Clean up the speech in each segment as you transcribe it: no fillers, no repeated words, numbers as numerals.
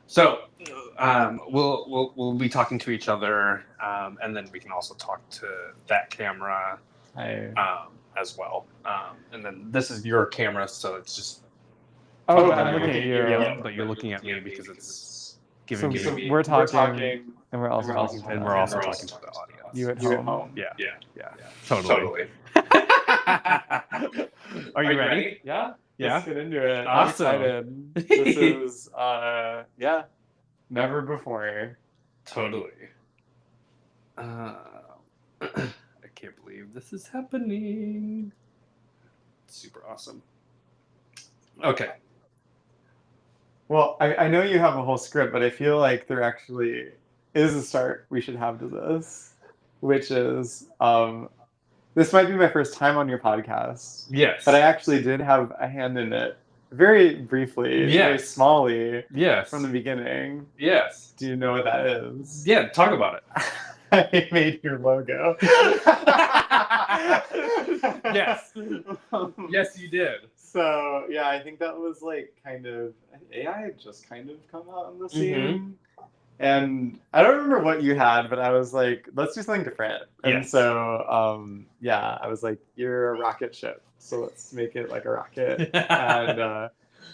So we'll be talking to each other, and then we can also talk to that camera as well. And then this is your camera, so it's just. Oh, but I'm looking at you. Yeah, but you're looking at me because it's giving So me. we're talking, and we're also talking to the And we're also talking audience. to the audience. You at home. Yeah. Totally. Are you ready? Yeah. Yeah. Let's get into it. Awesome. I'm excited. This is, never before. Totally. I can't believe this is happening. Super awesome. Okay. Well, I know you have a whole script, but I feel like there actually is a start we should have to this, which is this might be my first time on your podcast. Yes. But I actually did have a hand in it very briefly, very smallly from the beginning. Yes. Do you know what that is? Yeah, talk about it. I made your logo. Yes. Yes, you did. So, yeah, I think that was like kind of, AI had just kind of come out on the scene. And I don't remember what you had, but I was like, let's do something different. And so, I was like, you're a rocket ship. So let's make it like a rocket.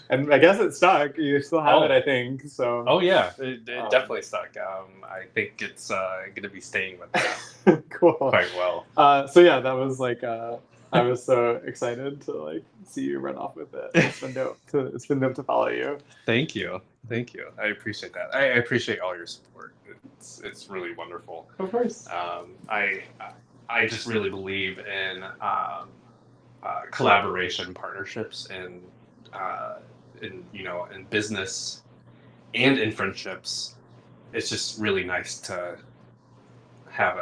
And I guess it stuck. You still have it, I think. So. Oh yeah, it definitely stuck. I think it's going to be staying with us cool. quite well. So yeah, that was like I was so excited to like see you run off with it. It's been dope. It's been dope to follow you. Thank you. I appreciate that. I appreciate all your support. It's really wonderful. Of course. I just really believe in collaboration, partnerships, and in business and in friendships. It's just really nice to have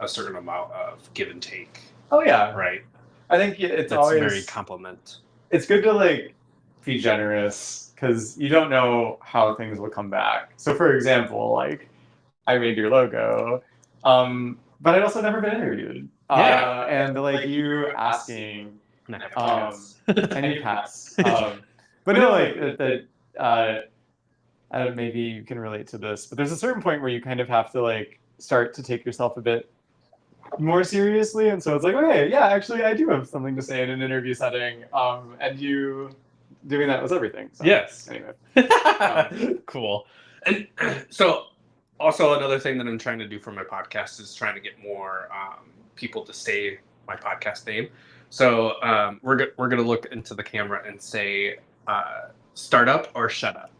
a certain amount of give and take. Oh yeah, right. I think it's That's always very compliment. It's good to like be generous because you don't know how things will come back. So for example, like I made your logo, but I'd also never been interviewed. And like you asking, and you pass. But no, like maybe you can relate to this, but there's a certain point where you kind of have to like start to take yourself a bit more seriously, and so it's like, okay, yeah, actually I do have something to say in an interview setting, and you doing that was everything. So, yes. Anyway. Cool. And so also another thing that I'm trying to do for my podcast is trying to get more people to say my podcast name. So we're gonna look into the camera and say startup or shut up.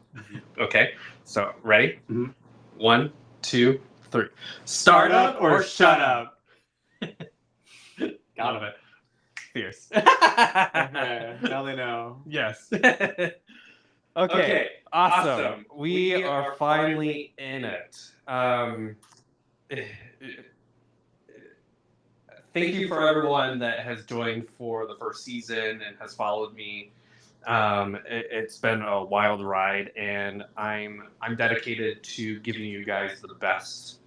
Okay, so ready? 1, 2, 3. Startup or shut up. Got it. Fierce. Okay, now they know. Yes. Okay. Awesome. We are finally in it. Thank you for everyone that has joined for the first season and has followed me. It's been a wild ride, and I'm dedicated to giving you guys the best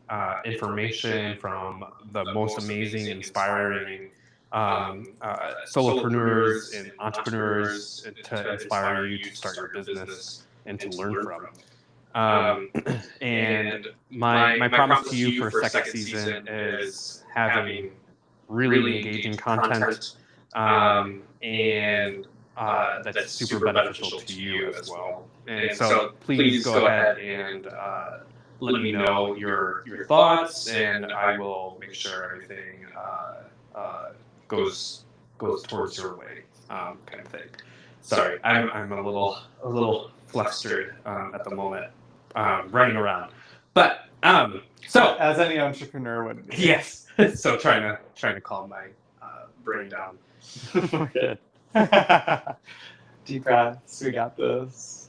information from the most amazing, inspiring solopreneurs and entrepreneurs to inspire you to start your business and to learn from. And my promise to you for second season is having really engaging content, and that's super beneficial to you as well. And so please go ahead and let me know your thoughts, and I will make sure everything goes towards your way, kind of thing. Sorry, I'm a little flustered at the moment, running around. But so as any entrepreneur would be. Yes. So trying to calm my brain down. Okay. Deep breaths. We got this.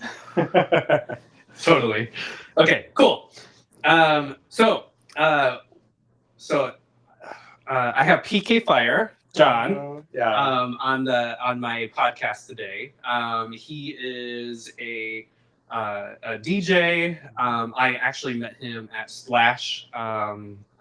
Totally. Okay. Cool. So I have PK Fire, John, on my podcast today. He is a DJ. I actually met him at Splash. I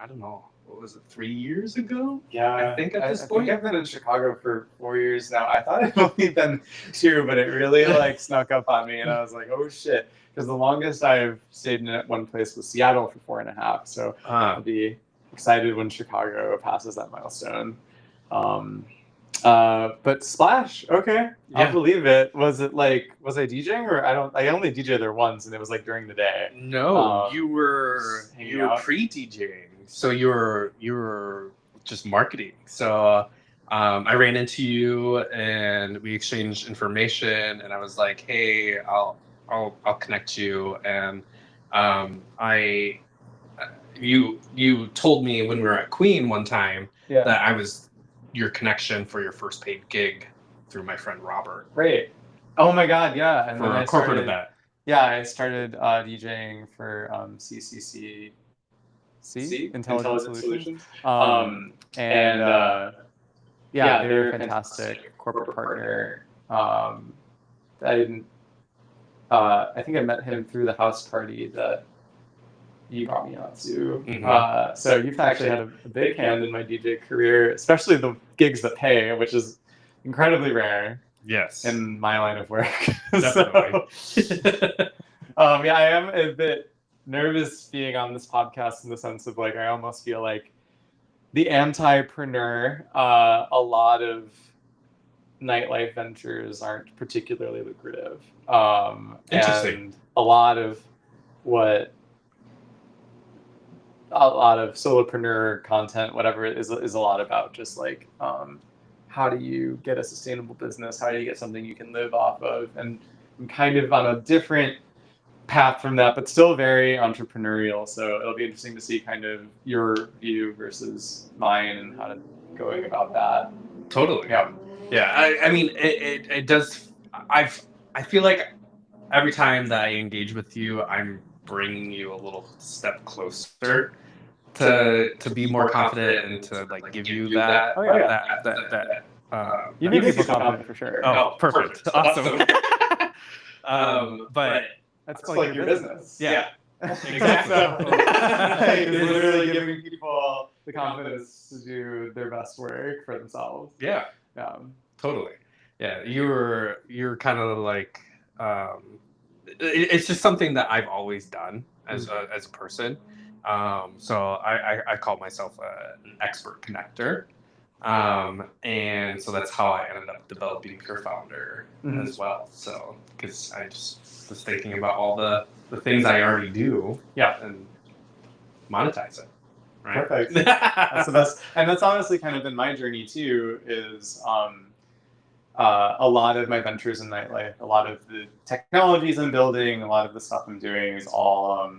don't know what was it, 3 years ago? Yeah, I think at this I point. think I've been in Chicago for 4 years now. I thought I'd only been 2, but it really like snuck up on me, and I was like, oh shit. Because the longest I've stayed in one place was Seattle for 4.5. So I'll be excited when Chicago passes that milestone. But Splash, okay, I'll believe it. Was I DJing, or I only DJed there once, and it was like during the day. No, you were out. pre-DJing, so you were just marketing. So I ran into you and we exchanged information, and I was like, hey, I'll connect you. And you told me when we were at Queen one time that I was your connection for your first paid gig through my friend Robert. Right. Oh my God, yeah. And for then a corporate event. Yeah, I started DJing for CCC. Intelligent Solutions. Yeah, they're a fantastic corporate partner. I think I met him through the house party that you brought me out to. Mhm. So you've actually had a big hand in my DJ career, especially the gigs that pay, which is incredibly rare Yes. in my line of work. Definitely. Yeah, I am a bit nervous being on this podcast in the sense of like I almost feel like the anti-preneur. A lot of nightlife ventures aren't particularly lucrative. Interesting. And a lot of solopreneur content, whatever, is a lot about just like how do you get a sustainable business? How do you get something you can live off of? And I'm kind of on a different path from that, but still very entrepreneurial. So it'll be interesting to see kind of your view versus mine and how to going about that. Totally. Yeah. Yeah. I mean, it does. I feel like every time that I engage with you, I'm bringing you a little step closer to be more confident and to like give you that. You make people confident for sure. Oh, perfect. Awesome. But that's like your business. Yeah. Exactly. It's literally giving people the confidence to do their best work for themselves. Yeah. Totally. Yeah. You're kind of like it's just something that I've always done as a person. So I call myself an expert connector. And so that's how I ended up developing Pure Founder as well. So because I just was thinking about all the things I already do, and monetize it. Right? Perfect. That's the best, and that's honestly kind of been my journey too. Is a lot of my ventures in nightlife, a lot of the technologies I'm building, a lot of the stuff I'm doing is all.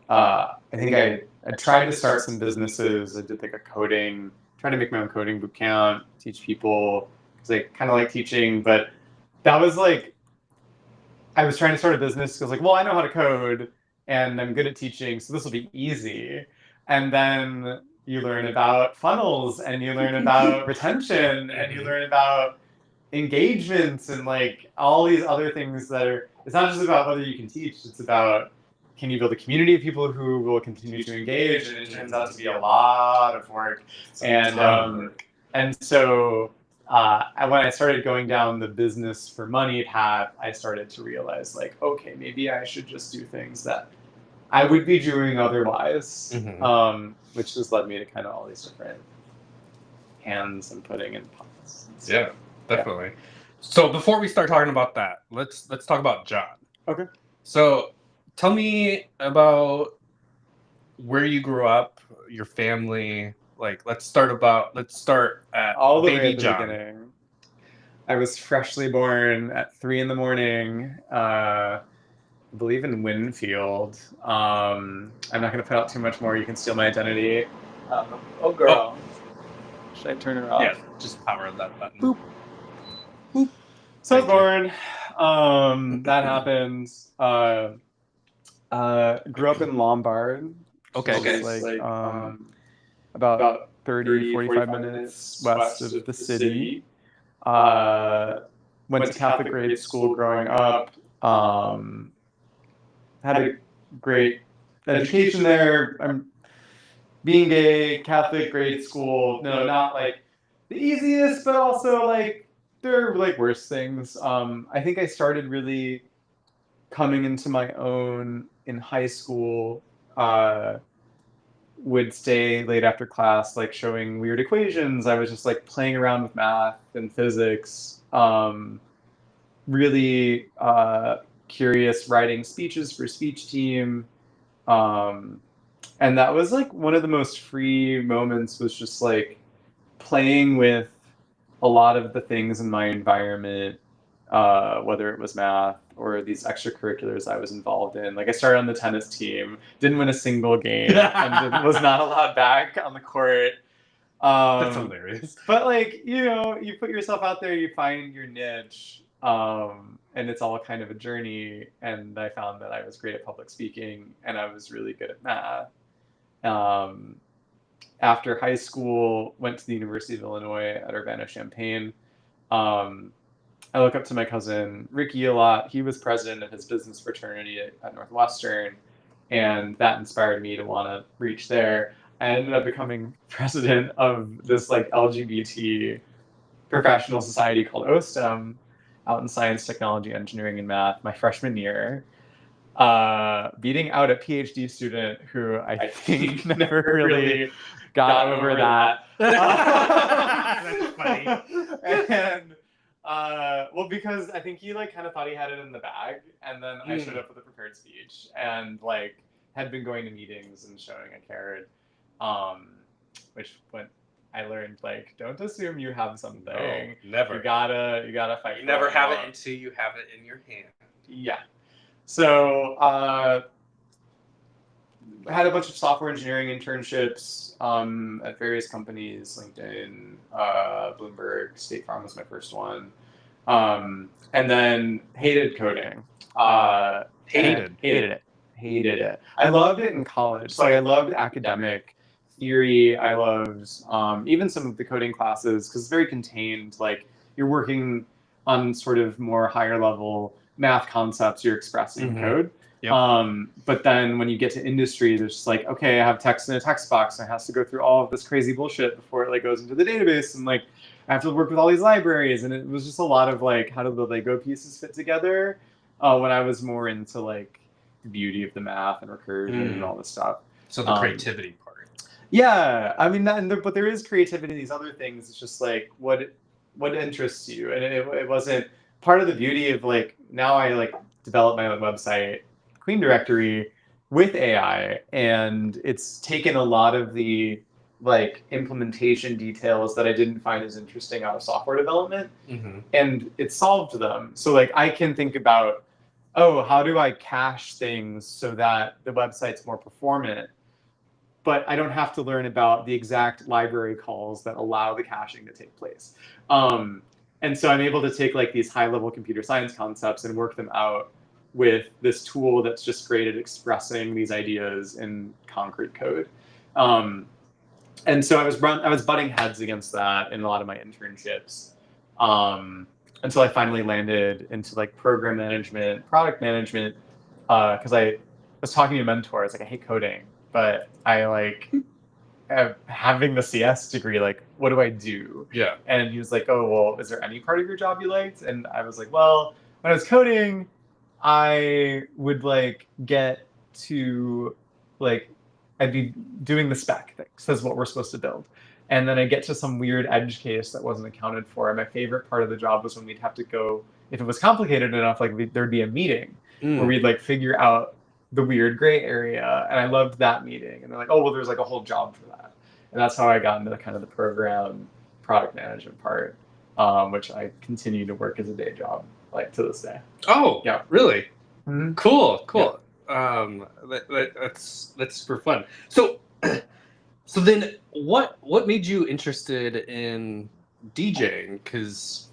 I think I tried to start some businesses. I did like a coding. Trying to make my own coding boot camp, teach people, because I kind of like teaching, but that was like, I was trying to start a business because like, well, I know how to code and I'm good at teaching, so this will be easy. And then you learn about funnels and you learn about retention and you learn about engagements and like all these other things that are, it's not just about whether you can teach, it's about can you build a community of people who will continue to engage? And it turns out to be a lot of work. And so when I started going down the business for money path, I started to realize like, okay, maybe I should just do things that I would be doing otherwise, which has led me to kind of all these different hands I'm putting in pots. So, yeah, definitely. Yeah. So before we start talking about that, let's talk about John. Okay. So tell me about where you grew up, your family. Like, let's start at all the baby way at the John. beginning. I was freshly born at 3 a.m. I believe in Winfield. I'm not going to put out too much more. You can steal my identity. Oh, girl. Oh. Should I turn her off? Yeah, just power that button. Boop. Boop. So I was born. That happens. Grew up in Lombard. Okay. Like, about 30, 45 minutes west of the city. Went to Catholic grade school growing up. Had a great education there. I'm being gay, Catholic grade school, no, not like the easiest, but also like there are like worse things. I think I started really coming into my own in high school. Would stay late after class, like showing weird equations. I was just like playing around with math and physics. Really curious, writing speeches for speech team. Um, and that was like one of the most free moments, was just like playing with a lot of the things in my environment, whether it was math or these extracurriculars I was involved in. Like I started on the tennis team, didn't win a single game, and was not allowed back on the court. That's hilarious. But like, you know, you put yourself out there, you find your niche, and it's all kind of a journey. And I found that I was great at public speaking, and I was really good at math. After high school, went to the University of Illinois at Urbana-Champaign. I look up to my cousin Ricky a lot. He was president of his business fraternity at Northwestern, and that inspired me to want to reach there. I ended up becoming president of this like LGBT professional society called OSTEM out in science, technology, engineering, and math my freshman year. Beating out a PhD student who I think never really got over that. That's funny. And well, because I think he like kind of thought he had it in the bag, and then I showed up with a prepared speech and like had been going to meetings and showing I cared. Which when I learned, like, don't assume you have something. No, never. You gotta fight. You never have it until you have it in your hand. Yeah. So had a bunch of software engineering internships at various companies, LinkedIn, Bloomberg, State Farm was my first one, and then hated coding. Hated it. I loved it in college. So I loved academic theory. I loved even some of the coding classes because it's very contained. Like you're working on sort of more higher level math concepts you're expressing in code. Yep. But then when you get to industry, there's just like, okay, I have text in a text box and it has to go through all of this crazy bullshit before it like goes into the database, and like I have to work with all these libraries, and it was just a lot of like, how do the Lego pieces fit together? When I was more into like the beauty of the math and recursion and all this stuff. So the creativity part. Yeah, I mean, but there is creativity in these other things. It's just like what interests you, and it wasn't part of the beauty of like now I like develop my own website, Queen Directory, with AI, and it's taken a lot of the like implementation details that I didn't find as interesting out of software development, and it solved them. So like I can think about, oh, how do I cache things so that the website's more performant? But I don't have to learn about the exact library calls that allow the caching to take place. And so I'm able to take like these high-level computer science concepts and work them out with this tool that's just great at expressing these ideas in concrete code. And so I was butting heads against that in a lot of my internships, until I finally landed into like program management, product management, because I was talking to a mentor. I was like, I hate coding, but I like having the CS degree. Like, what do I do? Yeah. And he was like, oh, well, is there any part of your job you liked? And I was like, well, when I was coding, I would like get to like, I'd be doing the spec thing, says what we're supposed to build. And then I get to some weird edge case that wasn't accounted for. And my favorite part of the job was when we'd have to go, if it was complicated enough, like there'd be a meeting where we'd like figure out the weird gray area. And I loved that meeting. And they're like, oh, well, there's like a whole job for that. And that's how I got into the kind of the program product management part, which I continue to work as a day job, like to this day. Oh, yeah, really? Mm-hmm. Cool. That's super fun. So then what made you interested in DJing? Because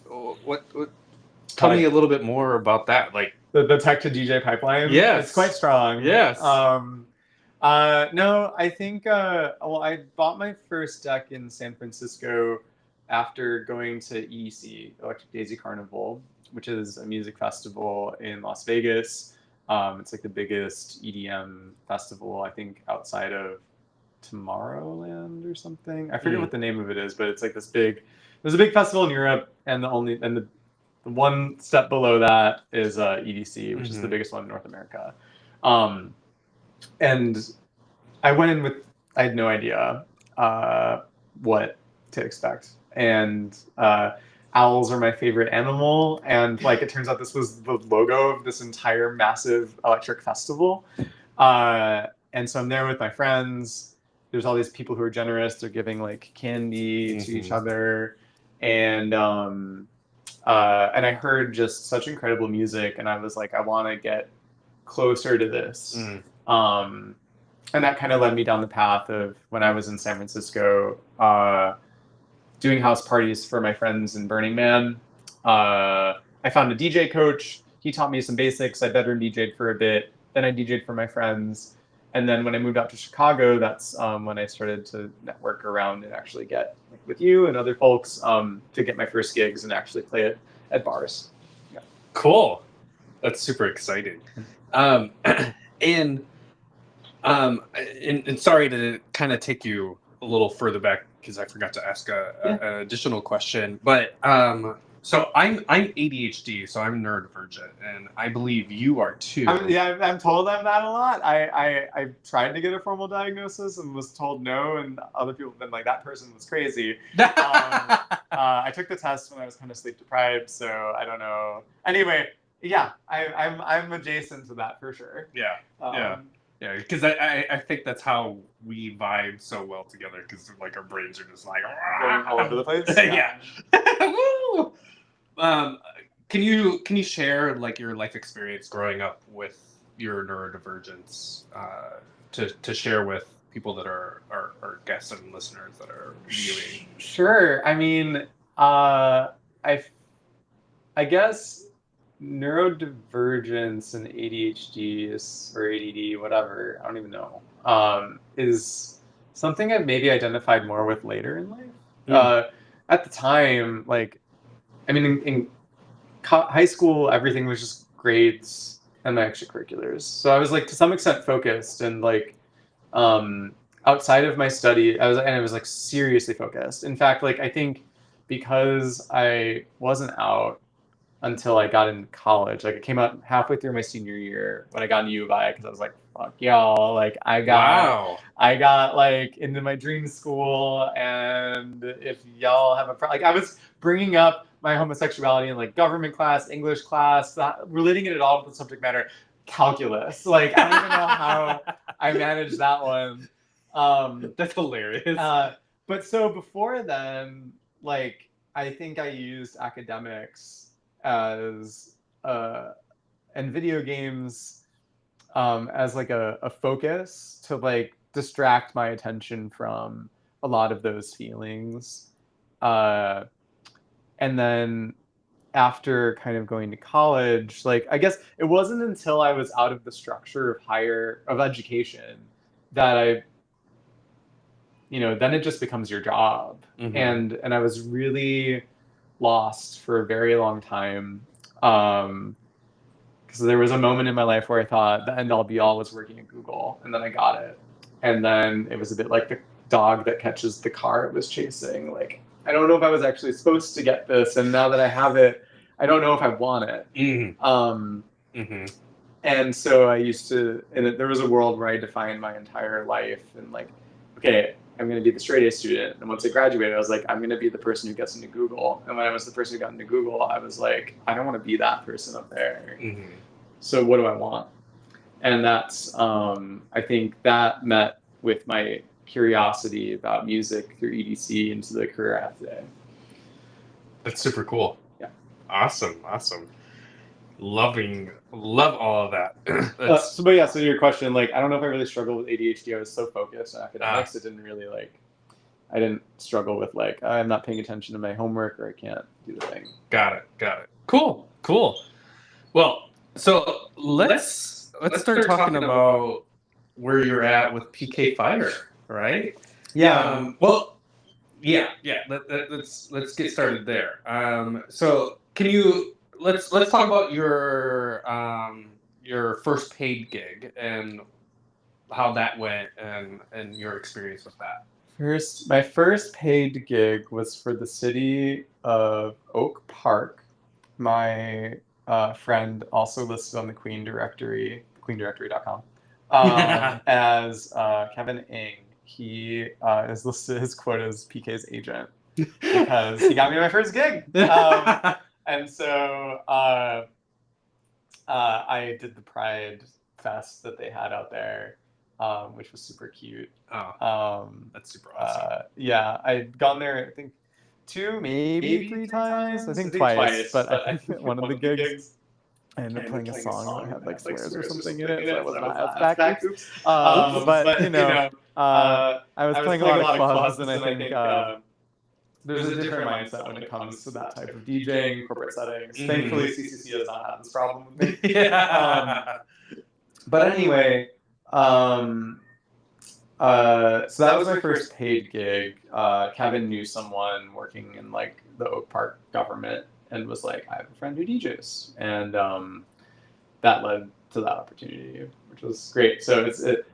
tell me a little bit more about that. Like the tech to DJ pipeline. Yes, it's quite strong. Yes. No, I think well, I bought my first deck in San Francisco after going to EDC, Electric Daisy Carnival, which is a music festival in Las Vegas. It's like the biggest EDM festival, I think, outside of Tomorrowland or something. I forget what the name of it is, but it's like this big. There's a big festival in Europe, and the one step below that is EDC, which is the biggest one in North America. And I went in with I had no idea what to expect, and owls are my favorite animal, and like it turns out this was the logo of this entire massive electric festival. And so I'm there with my friends. There's all these people who are generous. They're giving like candy to each other, and I heard just such incredible music, and I was like, I want to get closer to this. And that kind of led me down the path of when I was in San Francisco, doing house parties for my friends in Burning Man. I found a DJ coach. He taught me some basics. I bedroom DJ'd for a bit. Then I DJ'd for my friends. And then when I moved out to Chicago, that's when I started to network around and actually get, like, with you and other folks, to get my first gigs and actually play it at bars. Yeah. Cool. That's super exciting. And sorry to kind of take you a little further back because I forgot to ask an additional question. But so I'm ADHD, so I'm neurodivergent, and I believe you are too. I'm told I'm that a lot. I tried to get a formal diagnosis and was told no, and other people have been like, that person was crazy. I took the test when I was kind of sleep deprived, so I don't know. Anyway, yeah, I'm adjacent to that for sure. Yeah. Yeah, because I think that's how we vibe so well together, because like our brains are just like going all over the place. Yeah. Can you share like your life experience growing up with your neurodivergence to share with people that are guests and listeners that are viewing? Sure. I mean, I guess neurodivergence and ADHD or ADD, whatever, I don't even know, is something I've maybe identified more with later in life. At the time, like, I mean, in high school, everything was just grades and my extracurriculars. So I was like to some extent focused, and like outside of my study, I was like seriously focused. In fact, like I think because I wasn't out until I got into college. Like I came out halfway through my senior year when I got into U of I, because I was like, fuck y'all. Like I got like into my dream school, and if y'all have like I was bringing up my homosexuality in like government class, English class, relating it at all to the subject matter, calculus. Like I don't even know how I managed that one. That's hilarious. But so before then, like I think I used academics as and video games as like a focus to like distract my attention from a lot of those feelings. And then after kind of going to college, like I guess it wasn't until I was out of the structure of education that then it just becomes your job. And I was really lost for a very long time, because there was a moment in my life where I thought the end all be all was working at Google, and then I got it, and then it was a bit like the dog that catches the car it was chasing. Like I don't know if I was actually supposed to get this, and now that I have it, I don't know if I want it. And so I used to, and there was a world where I defined my entire life, and like, okay, I'm going to be the straight A student. And once I graduated, I was like, I'm going to be the person who gets into Google. And when I was the person who got into Google, I was like, I don't want to be that person up there. So what do I want? And that's, I think that met with my curiosity about music through EDC into the career I have today. That's super cool. Yeah. Awesome. Love all of that. So your question, like, I don't know if I really struggled with ADHD. I was so focused on academics, it didn't really I didn't struggle with like, I'm not paying attention to my homework or I can't do the thing. Got it. Cool. Well, so let's start talking about where you're at with PK Fighter, right? Yeah. Let's get started there. So can you let's talk about your first paid gig and how that went and your experience with that. My first paid gig was for the city of Oak Park. My friend also listed on the Queen Directory, queendirectory.com, as Kevin Ng. He is listed, his quote as PK's agent because he got me my first gig. And so I did the Pride Fest that they had out there, which was super cute. That's super awesome. Yeah, I'd gone there, I think, maybe three times. I think twice, but I think one of the gigs, I ended up playing a song that had like swears or something in it, so I was not as back. Oops. But you know, I was playing a lot of clubs, and I think there's a different mindset when it comes to that type of DJing, corporate settings. Thankfully, CCC does not have this problem with me. But anyway, so that was my first paid gig. Kevin knew someone working in like the Oak Park government and was like, I have a friend who DJs. And that led to that opportunity, which was great. So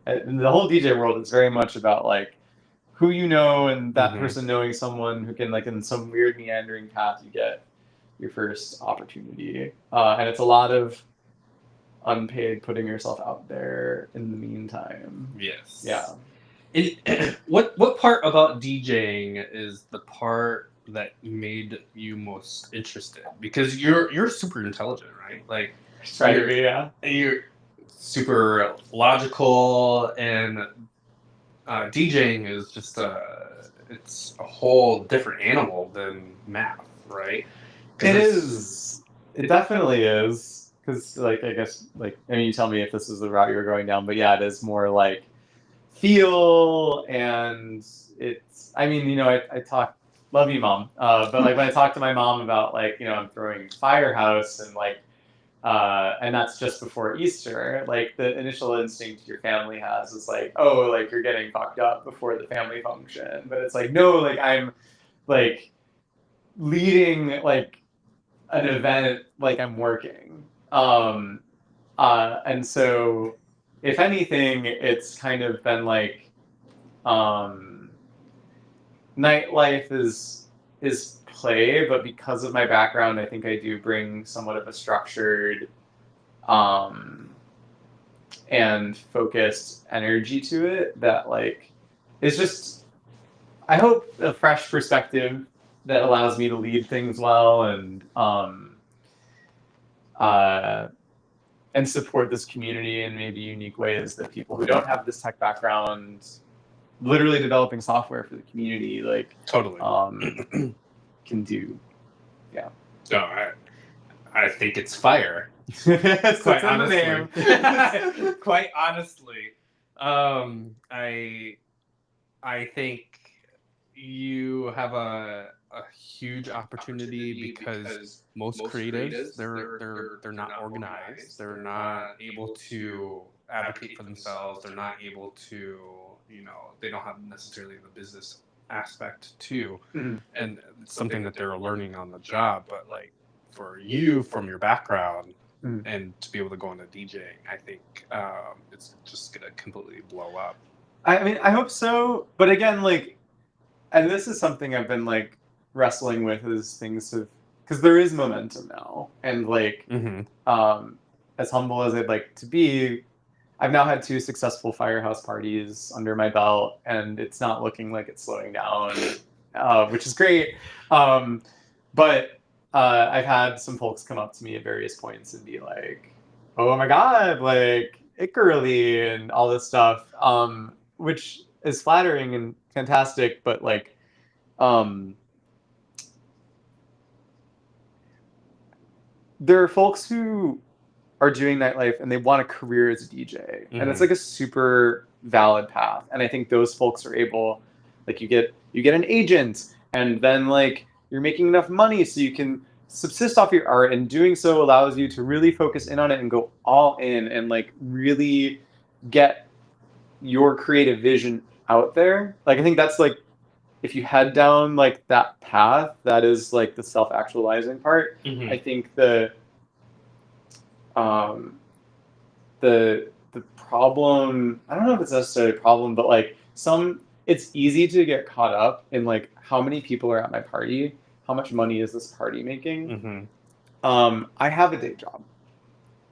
in the whole DJ world, it's very much about like who you know and that person knowing someone who can, like, in some weird meandering path, you get your first opportunity. And it's a lot of unpaid putting yourself out there in the meantime. Yes. Yeah. What part about DJing is the part that made you most interested? Because you're super intelligent, right? Like, try to be, yeah. You're super logical, and DJing is just it's a whole different animal than math, right? It is. It definitely is. Because, like, I guess, like, I mean, you tell me if this is the route you're going down, but yeah, it is more like feel, and it's, I mean, you know, I talk, love you, Mom, but like when I talk to my mom about, like, you know, I'm throwing Firehouse and like, and that's just before Easter, like the initial instinct your family has is like, oh, like you're getting fucked up before the family function. But it's like, no, like I'm like leading like an event, like I'm working. And so if anything, it's kind of been like nightlife is play, but because of my background, I think I do bring somewhat of a structured and focused energy to it that like is just, I hope, a fresh perspective that allows me to lead things well and support this community in maybe unique ways that people who don't have this tech background, literally developing software for the community, like totally can do. Yeah. No, I think it's fire. Quite honestly. Quite honestly, I think you have a huge opportunity because most creatives they're not organized. They're not able to advocate for themselves. They're not able to, you know, they don't have necessarily the business aspect too, and it's something that they're learning on the job. But like for you, from your background, and to be able to go into DJing, I think it's just gonna completely blow up. I mean, I hope so. But again, like, and this is something I've been like wrestling with, is things have, because there is momentum now, and like as humble as I'd like to be, I've now had 2 successful Firehouse parties under my belt, and it's not looking like it's slowing down, which is great. But I've had some folks come up to me at various points and be like, oh my God, like, Icarly and all this stuff, which is flattering and fantastic, but like, there are folks who are doing nightlife and they want a career as a DJ, and it's like a super valid path. And I think those folks are able, like, you get an agent, and then like you're making enough money so you can subsist off your art, and doing so allows you to really focus in on it and go all in and like really get your creative vision out there. Like, I think that's like, if you head down like that path, that is like the self-actualizing part. I think the the problem, I don't know if it's necessarily a problem, but like it's easy to get caught up in like how many people are at my party, how much money is this party making. I have a day job,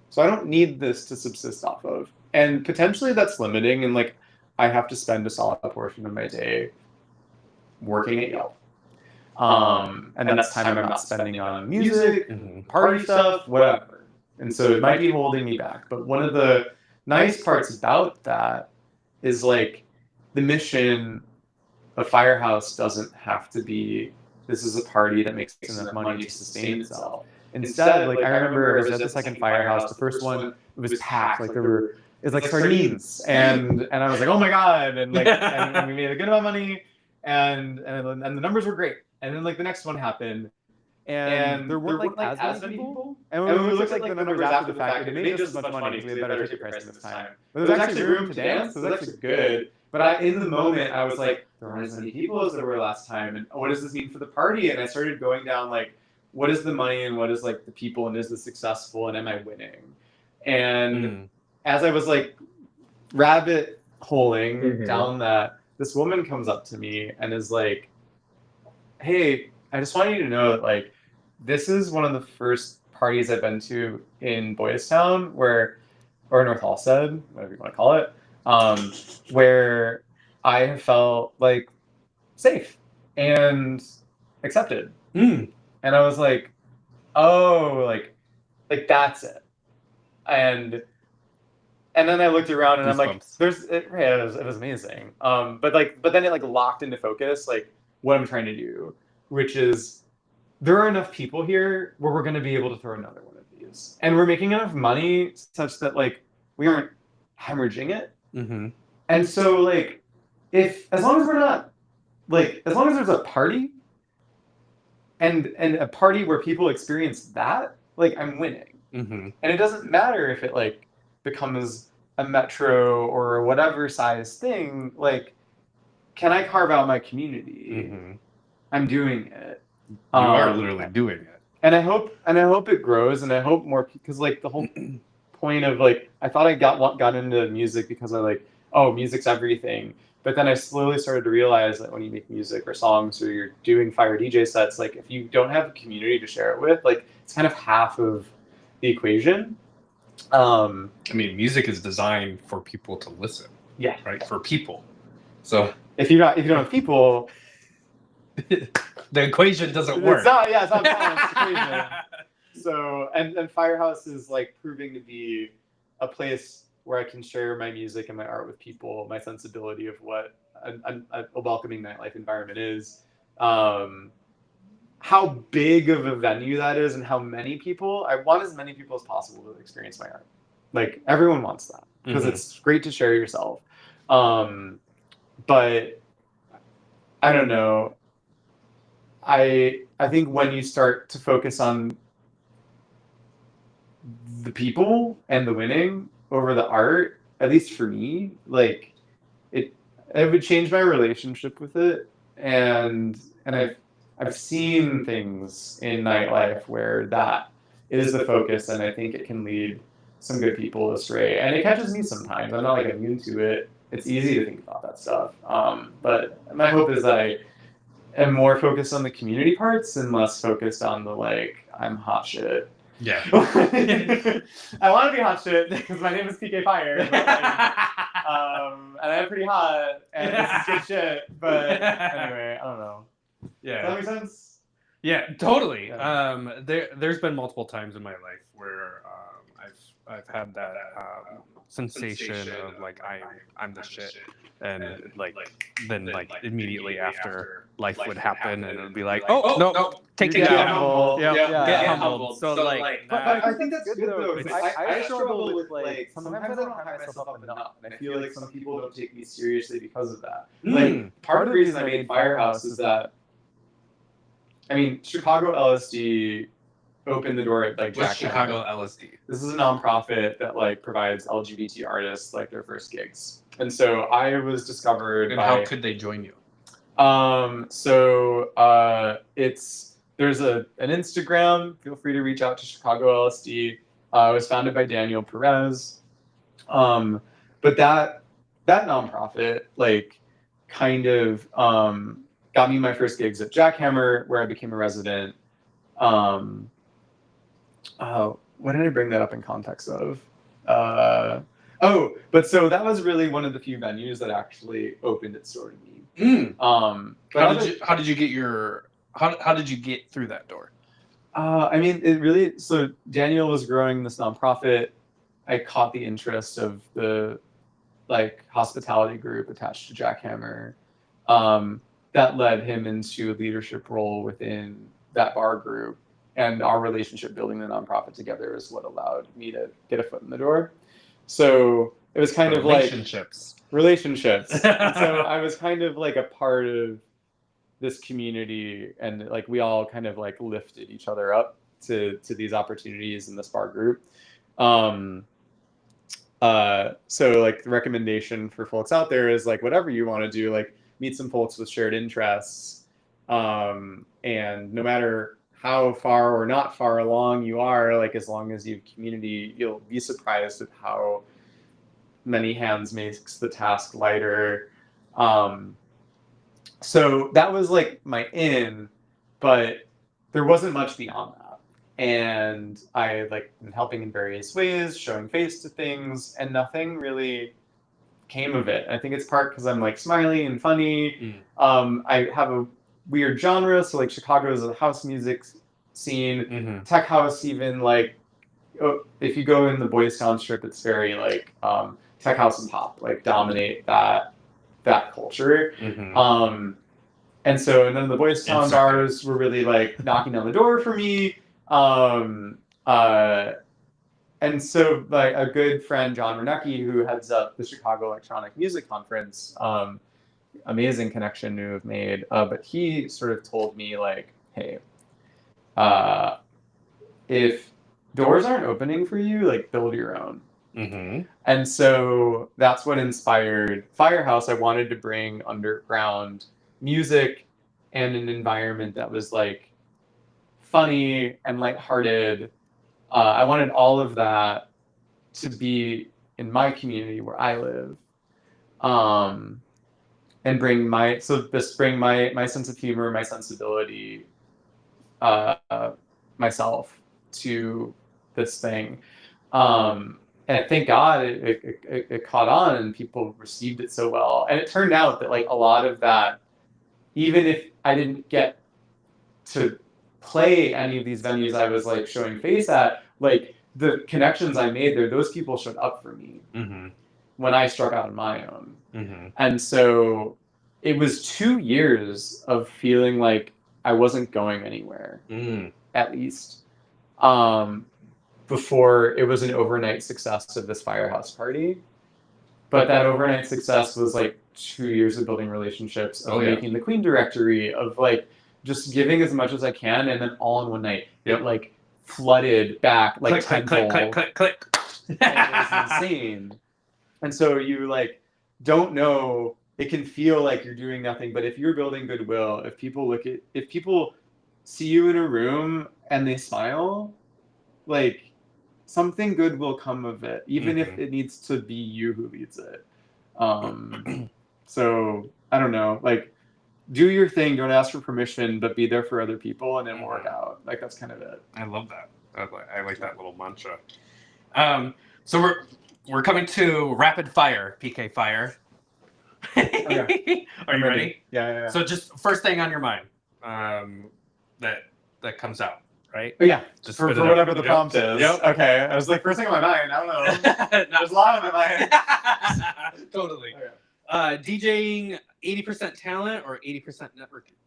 so I don't need this to subsist off of, and potentially that's limiting, and like I have to spend a solid portion of my day working at Yelp. And that's time I'm not spending on music, party stuff, whatever. And so it might be holding me back. But one of the nice parts about that is like the mission of Firehouse doesn't have to be, this is a party that makes enough money to sustain itself. Instead, like I remember I was at the second Firehouse, the first one, it was packed. Like it's like sardines. And I was like, oh my God. And like and we made a good amount of money. And the numbers were great. And then like the next one happened, and there weren't like as many people. And when we looked at like the numbers after the fact, it made just as much money because we had better ticket pricing this time. But there was actually room to dance, so it was actually good. But in the moment, I was like, there aren't as many people as there were last time, and what does this mean for the party? And I started going down like, what is the money and what is like the people, and is this successful, and am I winning? And as I was like rabbit holing down that, this woman comes up to me and is like, hey, I just want you to know that like this is one of the first parties I've been to in Boys Town or North Halstead, whatever you want to call it, where I have felt like safe and accepted. And I was like, oh, like that's it. And then I looked around and I'm like, it was amazing. But then it like locked into focus, like what I'm trying to do, which is there are enough people here where we're going to be able to throw another one of these, and we're making enough money such that like we aren't hemorrhaging it. And so like as long as we're not like, as long as there's a party and a party where people experience that, like I'm winning. And it doesn't matter if it like becomes a metro or whatever size thing. Like, can I carve out my community? I'm doing it. You are literally doing it. And I hope it grows, and I hope more, because like the whole point of like, I thought I got into music because I like, oh, music's everything. But then I slowly started to realize that when you make music or songs or you're doing fire DJ sets, like if you don't have a community to share it with, like it's kind of half of the equation. I mean, music is designed for people to listen. Yeah. Right? For people. So if you don't have people, the equation doesn't work. It's not balanced equation. So and Firehouse is like proving to be a place where I can share my music and my art with people, my sensibility of what a welcoming nightlife environment is. How big of a venue that is and how many people, I want as many people as possible to experience my art. Like everyone wants that because it's great to share yourself. But I don't know. I think when you start to focus on the people and the winning over the art, at least for me, like it would change my relationship with it. And I've seen things in nightlife where that is the focus, and I think it can lead some good people astray. And it catches me sometimes. I'm not like immune to it. It's easy to think about that stuff. But my hope is that I am more focused on the community parts and less focused on the like, I'm hot shit. Yeah. I want to be hot shit because my name is PK Fire. But like, and I'm pretty hot, and this is good shit. But anyway, I don't know. Yeah. Does that make sense? Yeah, totally. Yeah. There's been multiple times in my life where I've had that sensation of like I'm the shit, and like then like immediately after life would happen, and it would be like, oh no, take it down. Get humbled. So like, but I think that's good though. I struggle with like sometimes I don't hype myself up enough, and I feel like some people don't take me seriously because of that. Like part of the reason I made Firehouse is that, I mean, Chicago LSD opened the door at like Jack Chicago LSD. This is a nonprofit that like provides LGBT artists like their first gigs, and so I was discovered. And how could they join you? There's an Instagram. Feel free to reach out to Chicago LSD. It was founded by Daniel Perez. But that nonprofit like kind of got me my first gigs at Jackhammer, where I became a resident. What did I bring that up in context of? But so that was really one of the few venues that actually opened its door to me. How did you get through that door? I mean, it really. So Daniel was growing this nonprofit. I caught the interest of the like hospitality group attached to Jackhammer. That led him into a leadership role within that bar group, and our relationship building the nonprofit together is what allowed me to get a foot in the door. So it was kind of like relationships. So I was kind of like a part of this community, and like we all kind of like lifted each other up to these opportunities in this bar group. So like the recommendation for folks out there is like whatever you want to do, like meet some folks with shared interests, and no matter how far or not far along you are, like as long as you have community, you'll be surprised at how many hands makes the task lighter. So that was like my in, but there wasn't much beyond that. And I like been helping in various ways, showing face to things, and nothing really came of it. I think it's part because I'm like smiley and funny. I have a weird genre, so like Chicago is a house music scene, tech house even like if you go in the Boys Town Strip, it's very like tech house and pop like dominate that culture. And so, and then the Boys Town bars were really like knocking on the door for me. And so like a good friend, John Renecki, who heads up the Chicago Electronic Music Conference, amazing connection to have made. But he sort of told me like, hey, if doors aren't opening for you, like build your own. And so that's what inspired Firehouse. I wanted to bring underground music and an environment that was like funny and lighthearted. I wanted all of that to be in my community where I live, and bring my sense of humor, my sensibility, myself to this thing. And thank God it caught on and people received it so well. And it turned out that like a lot of that, even if I didn't get to play any of these venues I was like showing face at, like the connections I made there, those people showed up for me when I struck out on my own. And so it was 2 years of feeling like I wasn't going anywhere, at least. Before it was an overnight success of this Firehouse party. But that overnight success was like 2 years of building relationships, of making the Queen directory, of like just giving as much as I can, and then all in one night, it like flooded back like tenfold. Click. It was insane. And so you like don't know, it can feel like you're doing nothing, but if you're building goodwill, if people see you in a room and they smile, like something good will come of it, even if it needs to be you who leads it. So I don't know, like do your thing, don't ask for permission, but be there for other people, and it will work out. Like that's kind of it. I love that. I like that little mantra. So we're coming to rapid fire, PK Fire. Okay. Are you ready? Yeah. So just first thing on your mind that comes out. Right? Oh, yeah, just for whatever the prompt is. Yep. Okay, I was like, first thing on my mind, I don't know. There's a lot on my mind. Totally. Okay. DJing 80% talent or 80% networking?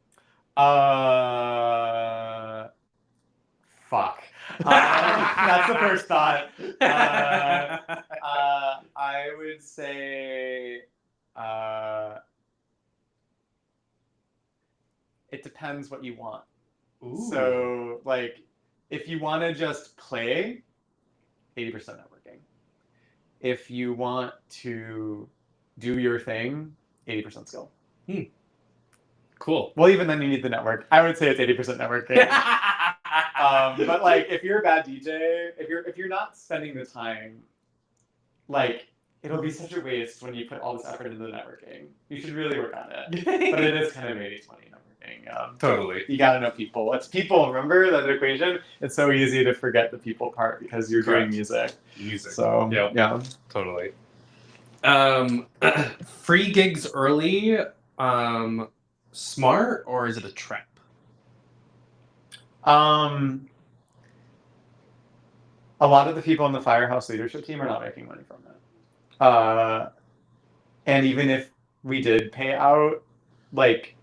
Fuck. That's the first thought. I would say it depends what you want. Ooh. So, like, if you want to just play, 80% networking. If you want to do your thing, 80% skill. Cool. Well, even then you need the network. I would say it's 80% networking. But like, if you're a bad DJ, if you're not spending the time like it'll be such a waste when you put all this effort into the networking. You should really work on it. But it is kind of 80-20 networking. Totally. You gotta know people. It's people. Remember that equation? It's so easy to forget the people part because you're doing music. So yeah, totally. Free gigs early, smart, or is it a trap? A lot of the people in the Firehouse leadership team are not making money from it. And even if we did pay out, like,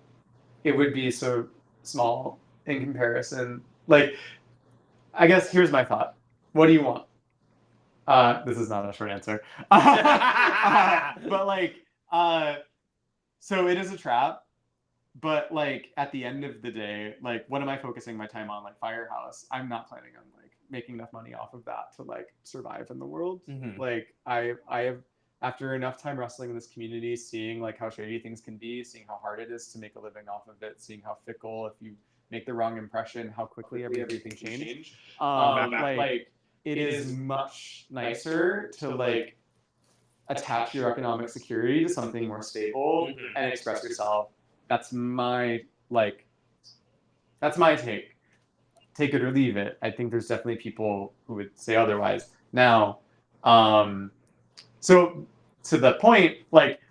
it would be so small in comparison. Like, I guess here's my thought. What do you want? This is not a short answer. But like, so it is a trap. But like at the end of the day, like what am I focusing my time on? Like Firehouse, I'm not planning on like making enough money off of that to like survive in the world. Mm-hmm. Like I have, after enough time wrestling in this community, seeing like how shady things can be, seeing how hard it is to make a living off of it, seeing how fickle, if you make the wrong impression, how quickly everything can change. Like it is much nicer to like attach your economic security to something more stable and express yourself. That's my take. Take it or leave it. I think there's definitely people who would say otherwise. Now, so to the point, like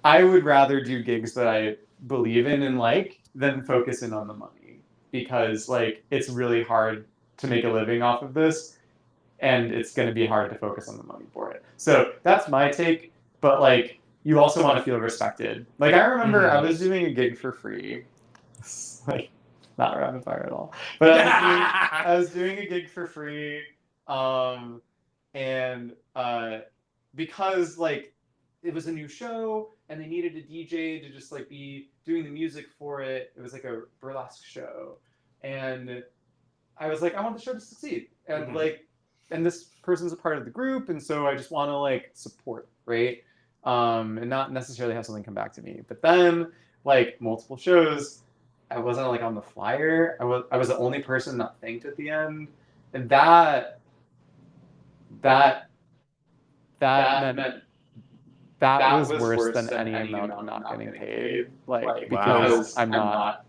I would rather do gigs that I believe in and like than focus in on the money, because like it's really hard to make a living off of this, and it's going to be hard to focus on the money for it. So that's my take. But like, you also want to feel respected. Like I remember I was doing a gig for free, like not rapid fire at all, but I was doing a gig for free, and because like it was a new show and they needed a DJ to just like be doing the music for it. It was like a burlesque show, and I was like, I want the show to succeed, and like, and this person's a part of the group, and so I just want to like support, right? And not necessarily have something come back to me. But then, like multiple shows, I wasn't like on the flyer. I was the only person not thanked at the end, and that meant that was worse than any amount of not getting paid. Like because I'm not.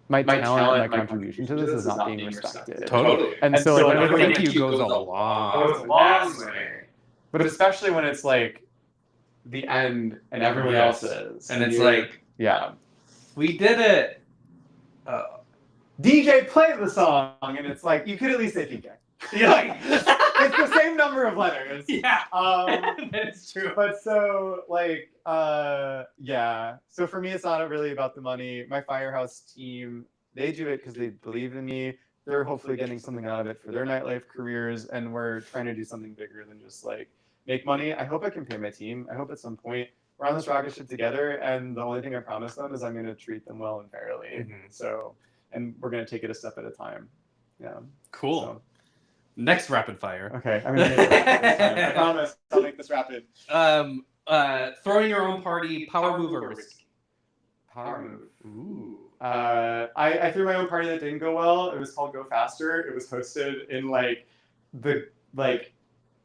My talent, my contribution to this is not being respected. Totally. And so like, thank you goes a long way. But especially when it's like the end and everyone else is. And it's like, yeah, we did it. DJ play the song, and it's like, you could at least say DJ. Yeah. It's the same number of letters. Yeah. That's true. But so like, yeah. So for me, it's not really about the money. My Firehouse team, they do it because they believe in me. They're hopefully getting something out of it for their nightlife careers, and we're trying to do something bigger than just like make money. I hope I can pay my team. I hope at some point we're on this rocket ship together, and the only thing I promise them is I'm going to treat them well and fairly. So, and we're going to take it a step at a time. Yeah. Cool. So. Next rapid fire. Okay, I'm gonna make it I promise I'll make this rapid. Throwing your own party, power move or risky? Power move. Ooh. I threw my own party that didn't go well. It was called Go Faster. It was hosted in like the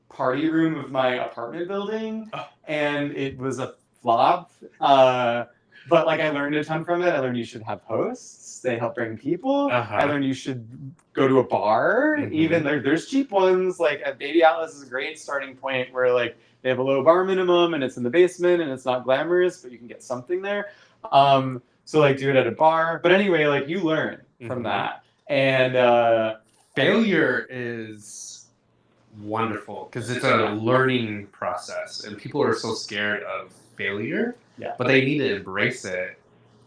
party room of my apartment building, and it was a flop. But like I learned a ton from it. I learned you should have hosts. They help bring people. I learned you should go to a bar. Even there's cheap ones. Like at Baby Atlas is a great starting point where like they have a low bar minimum and it's in the basement and it's not glamorous, but you can get something there. So like do it at a bar. But anyway, like you learn from that. And failure is wonderful because it's a learning process, and people are so scared of failure. Yeah. But they need to embrace it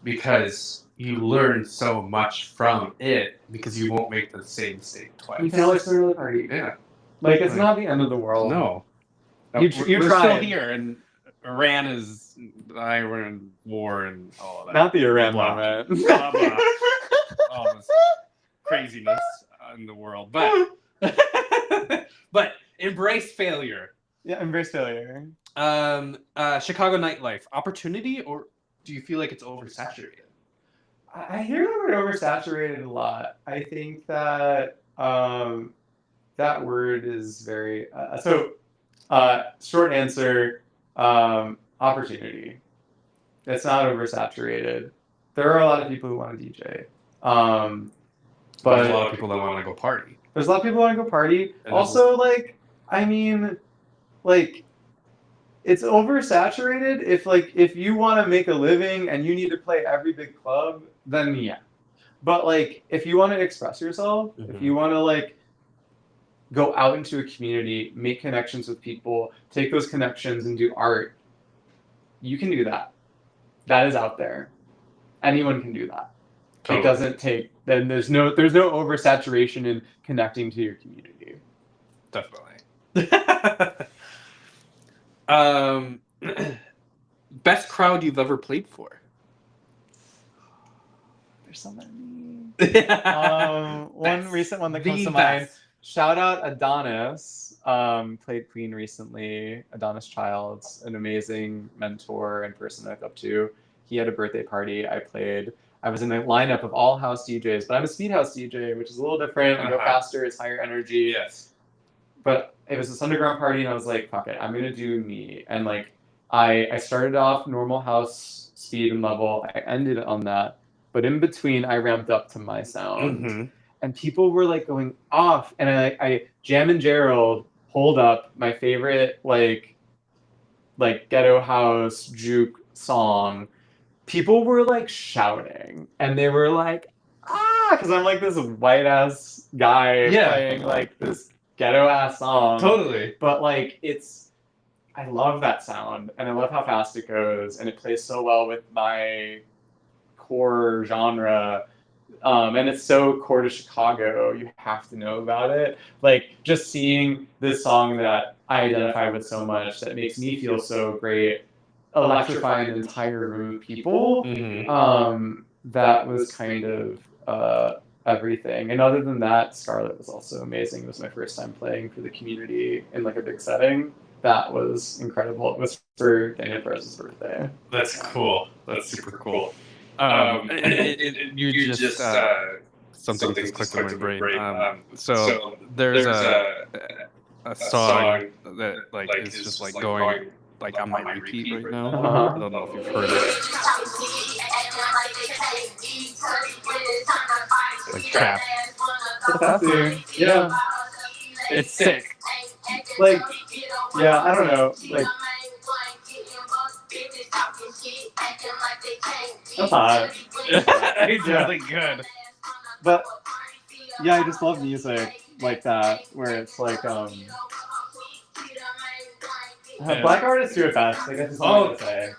because you learn so much from it, because you won't make the same mistake twice. You can always learn another party. Yeah. Like it's not the end of the world. No. We're still here, and Iran is we're in war and all of that. Not the Iran blah, moment. Blah, blah. All this craziness in the world. But embrace failure. Yeah, embrace failure. Chicago nightlife, opportunity, or do you feel like it's oversaturated? I hear the word oversaturated a lot. I think that that word is very so Short answer, opportunity. It's not oversaturated. There are a lot of people who want to DJ. But there's a lot of people that want to go party. There's a lot of people who want to go party. Also, like, I mean, like, it's oversaturated. If you want to make a living and you need to play every big club, then yeah. But like, if you want to express yourself, if you want to like go out into a community, make connections with people, take those connections and do art, you can do that. That is out there. Anyone can do that. Totally. It doesn't take. Then there's no oversaturation in connecting to your community. Definitely. Best crowd you've ever played for? There's so many. One recent one that comes to mind. Shout out Adonis. Played Queen recently. Adonis Childs, an amazing mentor and person I look up to. He had a birthday party. I was in a lineup of all house DJs, but I'm a speed house DJ, which is a little different. I go faster, it's higher energy. Yes. But it was this underground party, and I was like, fuck it, I'm gonna do me. And like, I started off normal house speed and level. I ended on that, but in between, I ramped up to my sound, and people were like going off. And I Jam and Gerald pulled up my favorite like ghetto house juke song. People were like shouting, and they were like, because I'm like this white ass guy playing like this ghetto ass song. Totally. But like I love that sound, and I love how fast it goes, and it plays so well with my core genre. And it's so core to Chicago, you have to know about it. Like, just seeing this song that I identify with so much, that makes me feel so great, electrify an entire room of people. That was kind of everything. And other than that, Scarlet was also amazing. It was my first time playing for the community in like a big setting. That was incredible. It was for Daniel Perez's birthday. That's cool. That's super cool. You just something just clicked in my brain. So there's a song that like is just like going like on my repeat right now. I don't know if you've heard it. Like trap. Yeah. It's sick. Like, yeah, I don't know. Like, that's hot. It's really good. But yeah, I just love music like that, where it's like black artists do it best. Like, that's just what I say.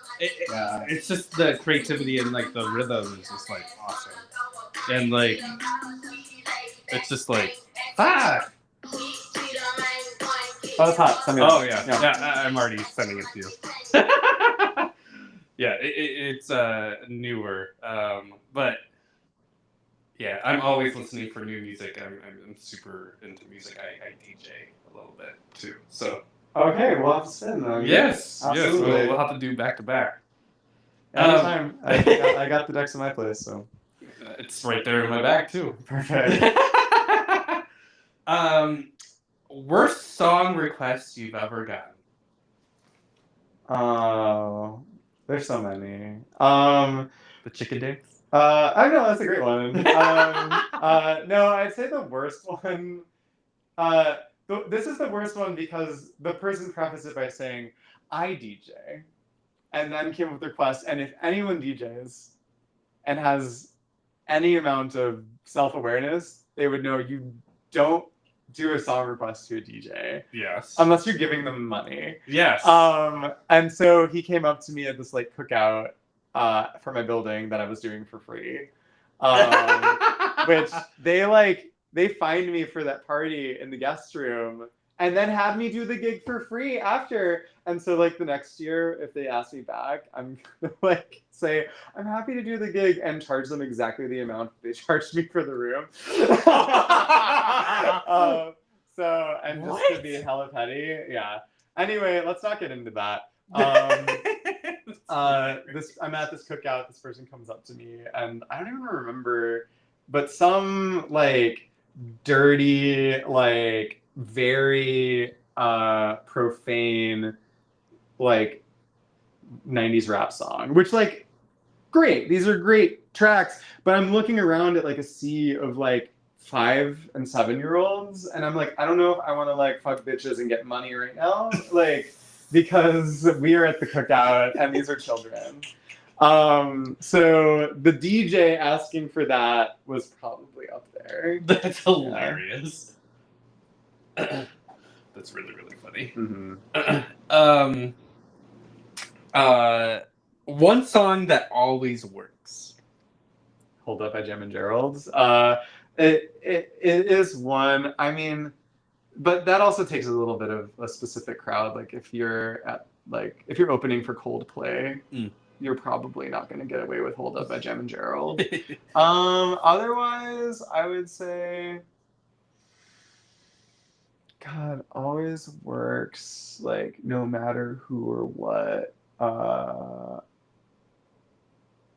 It's just the creativity and like the rhythm is just like awesome, and like it's just like Oh, it's hot. Oh yeah. I'm already sending it to you. Yeah, it's newer, but yeah, I'm always listening for new music. I'm super into music. I DJ a little bit too, so. Okay, we'll have to spin though. Yes, absolutely. Yes, we'll have to do back to back. Anytime. I got the decks in my place, so. It's right there in my bag too. Perfect. Worst song request you've ever gotten? Oh, there's so many. The chicken dance? I know, that's a great one. No, I'd say the worst one. This is the worst one because the person prefaced it by saying, I DJ, and then came with the request, and if anyone DJs and has any amount of self-awareness, they would know you don't do a song request to a DJ. Yes. Unless you're giving them money. Yes. And so he came up to me at this like cookout for my building that I was doing for free. Which they fined me for that party in the guest room and then had me do the gig for free after. And so like the next year, if they ask me back, I'm gonna like say, I'm happy to do the gig and charge them exactly the amount they charged me for the room. And just to be hella petty. Yeah. Anyway, let's not get into that. I'm at this cookout, this person comes up to me and I don't even remember, but some like dirty, like very profane, like 90s rap song, which like great. These are great tracks, but I'm looking around at like a sea of like 5 and 7-year-olds, and I'm like, I don't know if I want to like fuck bitches and get money right now, like because we are at the cookout and these are children. So the DJ asking for that was probably up there. That's hilarious. Yeah. That's really, really funny. Mm-hmm. One song that always works. Hold Up by Jam and Gerald's. It is one. I mean, but that also takes a little bit of a specific crowd. Like if you're opening for Coldplay, you're probably not going to get away with Hold Up by Jam and Gerald. Otherwise, I would say, God, always works. Like no matter who or what.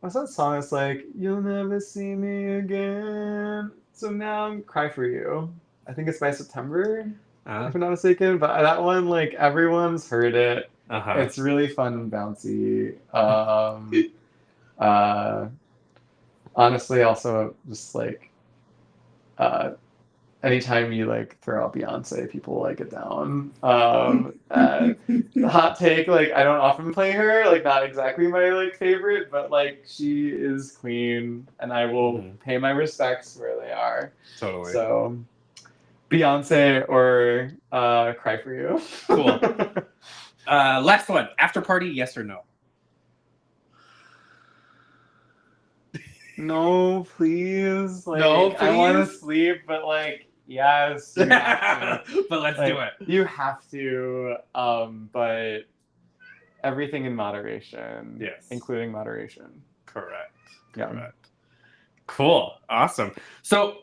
What's that song? It's like, you'll never see me again. So now I'm Cry For You. I think it's by September, if I'm not mistaken. But that one, like, everyone's heard it. It's really fun and bouncy. Honestly, also, just like, anytime you like throw out Beyonce, people like it down. Hot take, like I don't often play her, like not exactly my like favorite, but like she is queen, and I will pay my respects where they are. Totally. So, Beyonce or Cry For You. Cool. Last one. After Party, yes or no? No, please. Like, no, please. I want to sleep, but like. Yes, you have to. But let's do it. You have to, but everything in moderation. Yes. Including moderation. Correct. Yeah. Correct. Cool. Awesome. So,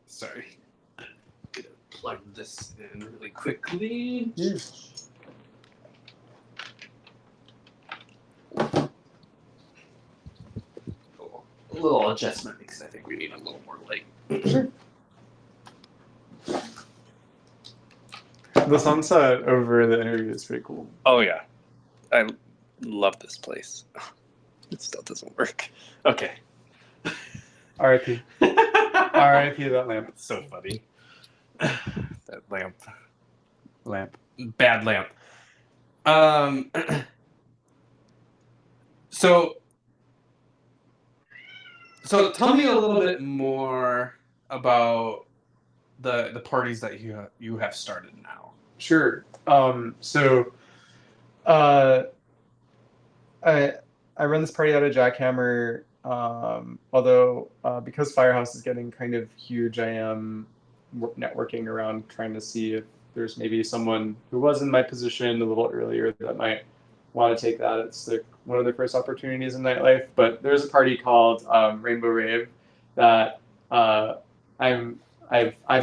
sorry. I'm gonna plug this in really quickly. Yes. A little adjustment because I think we need a little more light. Sure. The sunset over the interview is pretty cool. Oh yeah, I love this place. It still doesn't work. Okay. R.I.P. R.I.P. that lamp. So funny. That lamp. Lamp. Bad lamp. So tell me a little bit more about the parties that you have started now. Sure. I run this party out of Jackhammer. Although because Firehouse is getting kind of huge, I am networking around trying to see if there's maybe someone who was in my position a little earlier that might want to take that. It's one of the first opportunities in nightlife. But there's a party called Rainbow Rave that I've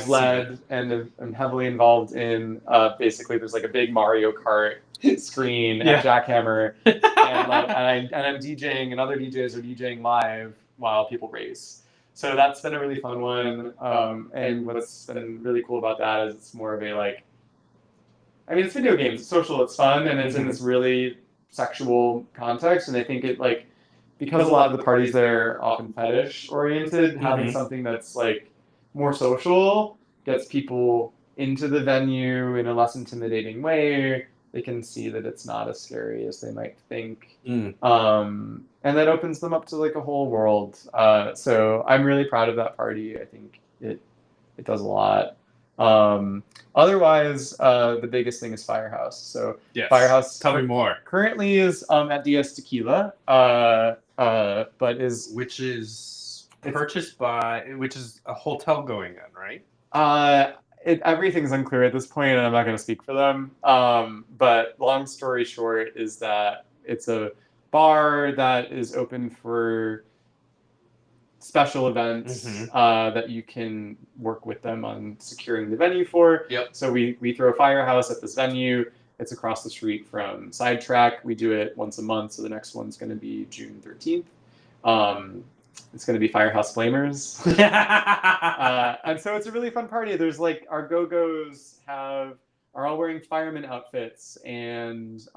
led and am heavily involved in. Basically, there's like a big Mario Kart screen at Jackhammer, and I'm DJing, and other DJs are DJing live while people race. So that's been a really fun one. And what's been really cool about that is it's more of a like, I mean, it's video games, it's social, it's fun, and it's in this really sexual context. And I think it like, because a lot of the parties there are often fetish oriented, having something that's like more social gets people into the venue in a less intimidating way. They can see that it's not as scary as they might think. And that opens them up to like a whole world. So I'm really proud of that party. I think it does a lot. Otherwise, the biggest thing is Firehouse. So Firehouse, tell me more. Currently is at DS Tequila, but which is purchased by, which is a hotel going in, right? Everything's unclear at this point, and I'm not going to speak for them. But long story short is that it's a bar that is open for special events that you can work with them on securing the venue for. So we throw a Firehouse at this venue. It's across the street from Sidetrack. We do it once a month, so the next one's going to be June 13th. it's going to be Firehouse Flamers. And so it's a really fun party. There's like our Go-Go's are all wearing fireman outfits, and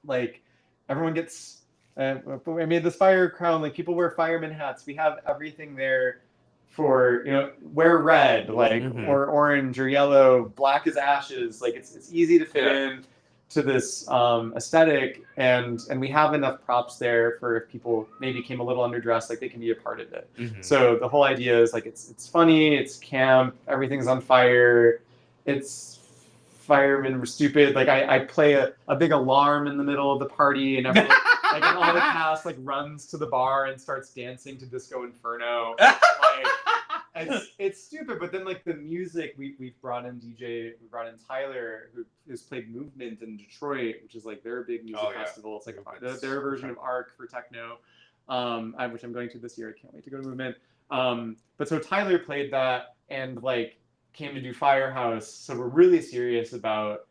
like everyone gets. I made this fire crown. Like people wear fireman hats. We have everything there for wear red, like or orange or yellow. Black as ashes. Like it's easy to fit in to this aesthetic, and we have enough props there for if people maybe came a little underdressed, like they can be a part of it. So the whole idea is like it's funny, it's camp, everything's on fire, it's firemen were stupid. Like I play a big alarm in the middle of the party, and everyone like and all the cast like runs to the bar and starts dancing to Disco Inferno. It's stupid, but then like the music, we've brought in Tyler, who has played Movement in Detroit, which is like their big music festival. It's like their version of ARC for techno, which I'm going to this year. I can't wait to go to Movement. But so Tyler played that and like came to do Firehouse. So we're really serious about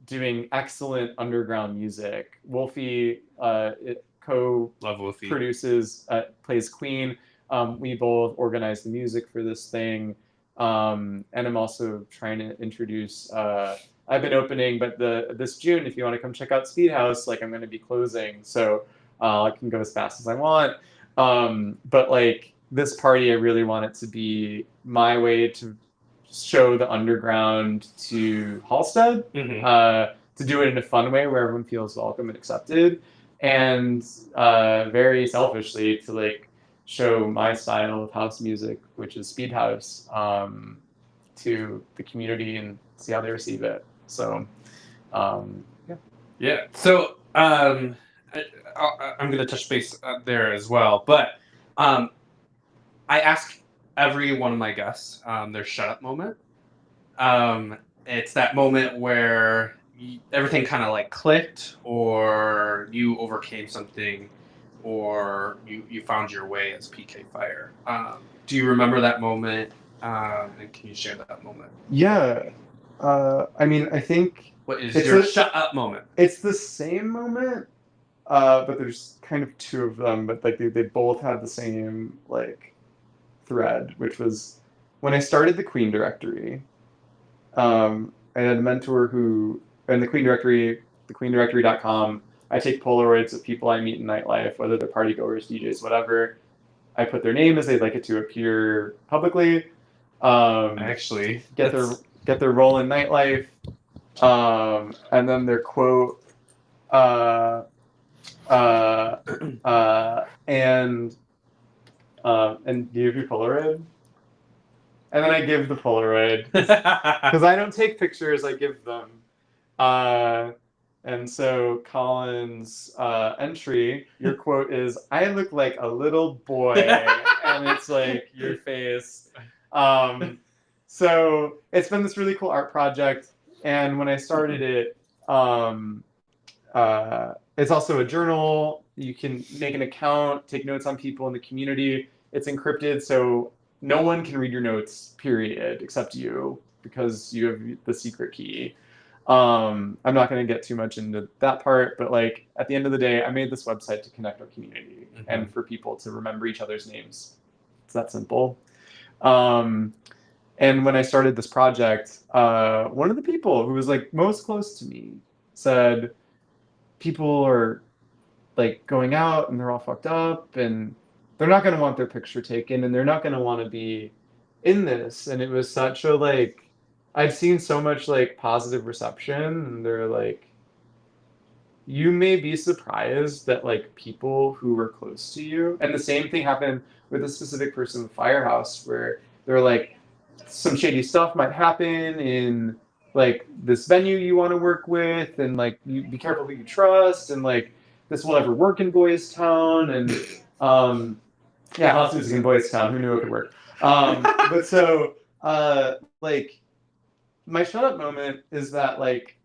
doing excellent underground music. Wolfie co-produces, plays Queen. We both organize the music for this thing, and I'm also trying to introduce. I've been opening, but this June, if you want to come check out Speedhouse, like I'm going to be closing, so I can go as fast as I want. But like this party, I really want it to be my way to show the underground to Halstead, to do it in a fun way where everyone feels welcome and accepted, and very selfishly to like show my style of house music, which is speed house, to the community and see how they receive it. So, yeah. So I'm going to touch base there as well, but I ask every one of my guests their shut up moment. It's that moment where everything kind of like clicked, or you overcame something, or you found your way as PK Fire. Do you remember that moment? And can you share that moment? Yeah. I mean, I think... What is your shut up moment? It's the same moment, but there's kind of two of them, but like they both had the same like thread, which was when I started the Queen Directory. I had a mentor who, in the Queen Directory, thequeendirectory.com, I take Polaroids of people I meet in nightlife, whether they're partygoers, DJs, whatever. I put their name as they'd like it to appear publicly. Actually, get their role in nightlife, and then their quote, and give your Polaroid. And then I give the Polaroid because I don't take pictures; I give them. And so Colin's entry, your quote is, "I look like a little boy," and it's like your face. So it's been this really cool art project, and when I started it, it's also a journal. You can make an account, take notes on people in the community. It's encrypted, so no one can read your notes, period, except you, because you have the secret key. I'm not going to get too much into that part, but like at the end of the day, I made this website to connect our community and for people to remember each other's names. It's that simple. And when I started this project, one of the people who was like most close to me said, people are like going out and they're all fucked up and they're not going to want their picture taken and they're not going to want to be in this. And it was such a like, I've seen so much like positive reception, and they're like, you may be surprised that like people who were close to you, and the same thing happened with a specific person in Firehouse where they're like, some shady stuff might happen in like this venue you want to work with, and like you be careful who you trust, and like this will ever work in Boys Town, and yeah, house music in Boys Town, who knew it could work. But so like my shut up moment is that like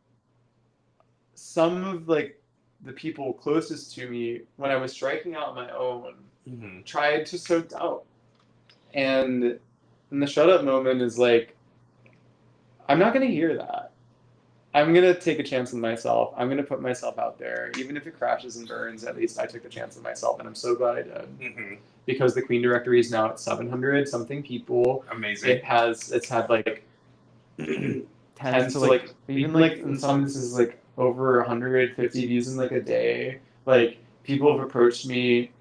some of like the people closest to me when I was striking out on my own tried to sow doubt, and the shut up moment is like, I'm not going to hear that. I'm gonna take a chance on myself. I'm gonna put myself out there, even if it crashes and burns. At least I took the chance on myself, and I'm so glad I did. Because the Queen Directory is now at 700 something people. Amazing. It's had like tens to like even like in some instances like over 150 views in like a day. Like people have approached me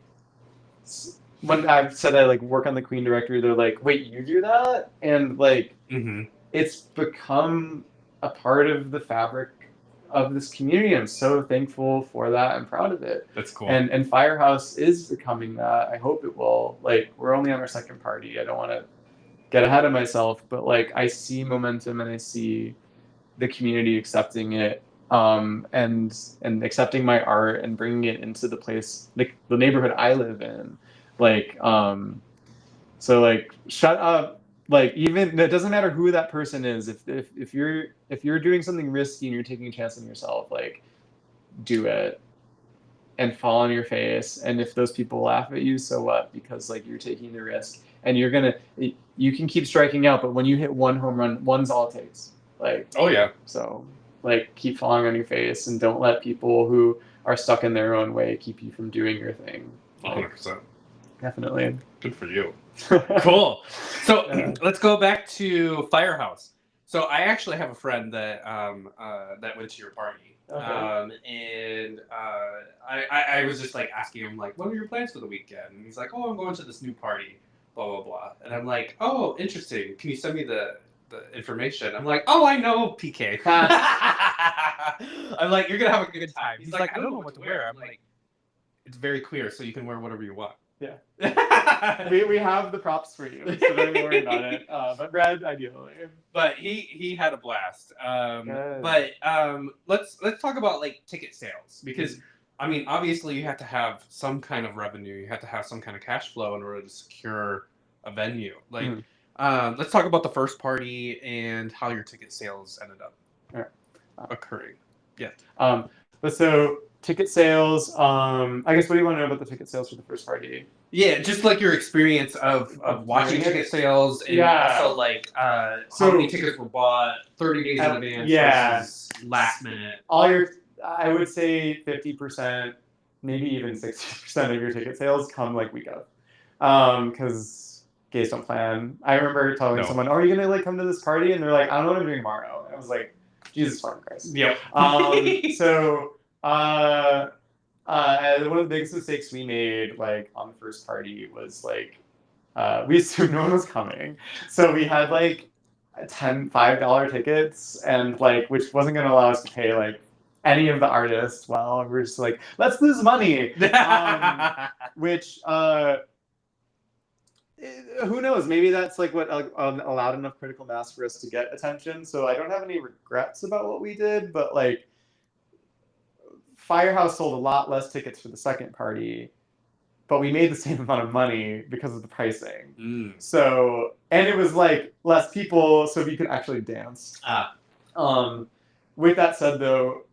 when I've said I like work on the Queen Directory. They're like, "Wait, you do that?" And like it's become a part of the fabric of this community. I'm so thankful for that. I'm proud of it. That's cool. And Firehouse is becoming that. I hope it will. Like we're only on our second party. I don't want to get ahead of myself, but like I see momentum and I see the community accepting it, and accepting my art and bringing it into the place, like the neighborhood I live in. Like so like shut up. Like even it doesn't matter who that person is. If you're doing something risky and you're taking a chance on yourself, like do it and fall on your face. And if those people laugh at you, so what? Because like you're taking the risk and you can keep striking out, but when you hit one home run, one's all it takes. Like oh yeah. So like keep falling on your face and don't let people who are stuck in their own way keep you from doing your thing. 100%. Definitely. Good for you. Cool. So let's go back to Firehouse. So I actually have a friend that that went to your party. Okay. And I was just like asking him like, what are your plans for the weekend? And he's like, oh, I'm going to this new party, blah blah blah. And I'm like, oh, interesting. Can you send me the information? I'm like, oh, I know PK. I'm like, you're gonna have a good time. He's like, I don't know what to wear. I'm like, it's very queer, so you can wear whatever you want. Yeah. we have the props for you, so don't worry about it. But red, ideally. But he had a blast. But let's talk about like ticket sales, because I mean obviously you have to have some kind of revenue, you have to have some kind of cash flow in order to secure a venue. Like let's talk about the first party and how your ticket sales ended up occurring. Yeah. So ticket sales. I guess what do you want to know about the ticket sales for the first party? Yeah, just like your experience of watching ticket sales, and also like how many tickets were bought 30 days in advance versus last minute. I would say 50%, maybe even 60% of your ticket sales come like week of, because gays don't plan. I remember telling someone, "Oh, are you gonna like come to this party?" And they're like, "I don't know what I'm doing tomorrow." And I was like, "Jesus fucking Christ." Yep. So. One of the biggest mistakes we made, like on the first party, was like we assumed no one was coming, so we had like $5 tickets, and like which wasn't going to allow us to pay like any of the artists. Well, we're just like, let's lose money, which who knows? Maybe that's like what allowed enough critical mass for us to get attention. So I don't have any regrets about what we did, but like. Firehouse sold a lot less tickets for the second party, but we made the same amount of money because of the pricing. So, and it was like less people, so you could actually dance. With that said, though,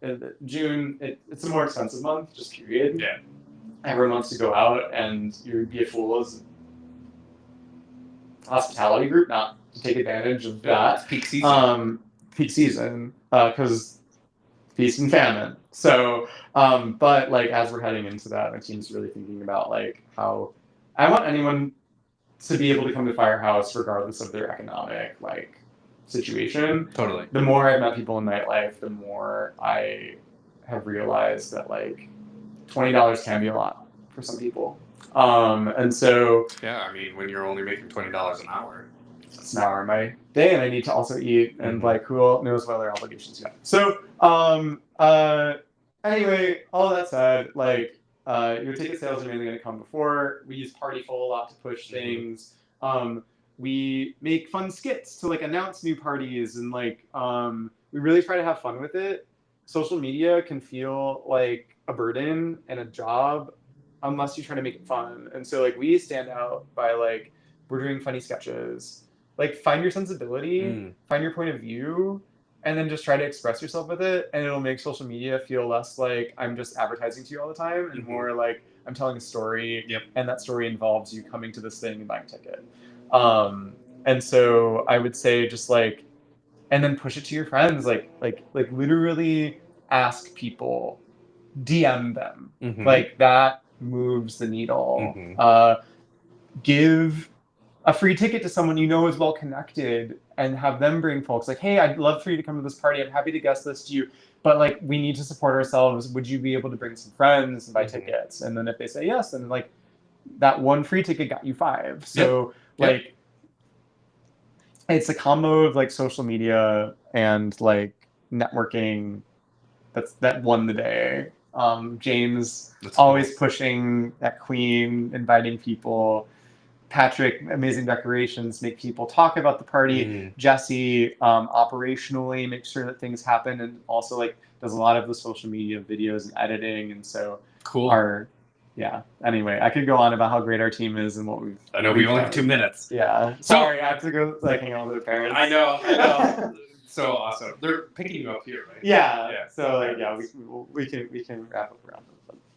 June, it's a more expensive month, just period. Yeah. Everyone wants to go out, and you'd be a fool as a hospitality group not to take advantage of that. Peak season. Peak season, because feast and famine. So, but like as we're heading into that, my team's really thinking about like how I want anyone to be able to come to Firehouse regardless of their economic like situation. Totally. The more I've met people in nightlife, the more I have realized that like $20 can be a lot for some people. And so yeah, I mean when you're only making $20 an hour. It's an hour of my day, and I need to also eat, and like who knows what other obligations you have. So anyway, all that said, like your ticket sales are mainly going to come before. We use Partyful a lot to push things. We make fun skits to like announce new parties, and like we really try to have fun with it. Social media can feel like a burden and a job unless you try to make it fun. And so like we stand out by like we're doing funny sketches. Like find your sensibility, find your point of view, and then just try to express yourself with it, and it'll make social media feel less like I'm just advertising to you all the time, and more like I'm telling a story, and that story involves you coming to this thing and buying a ticket. And so I would say just like and then push it to your friends. Like literally ask people, DM them. Mhm. Like that moves the needle. Mhm. Give a free ticket to someone you know is well connected and have them bring folks. Like, hey, I'd love for you to come to this party. I'm happy to guest list you, but like we need to support ourselves. Would you be able to bring some friends and buy Mhm. tickets? And then if they say yes, then like that one free ticket got you 5. So Yep. like it's a combo of like social media and like networking that won the day. James That's always cool. pushing at Queen, inviting people. Patrick, amazing decorations, make people talk about the party. Mm. Jesse, operationally make sure that things happen, and also like does a lot of the social media videos and editing. And so Cool. Anyway, I could go on about how great our team is and what we've. I know we only have 2 minutes. Yeah. Sorry, I have to go like hang out with the parents. I know. So awesome. They're picking you up here, right? Yeah. So like we can wrap up around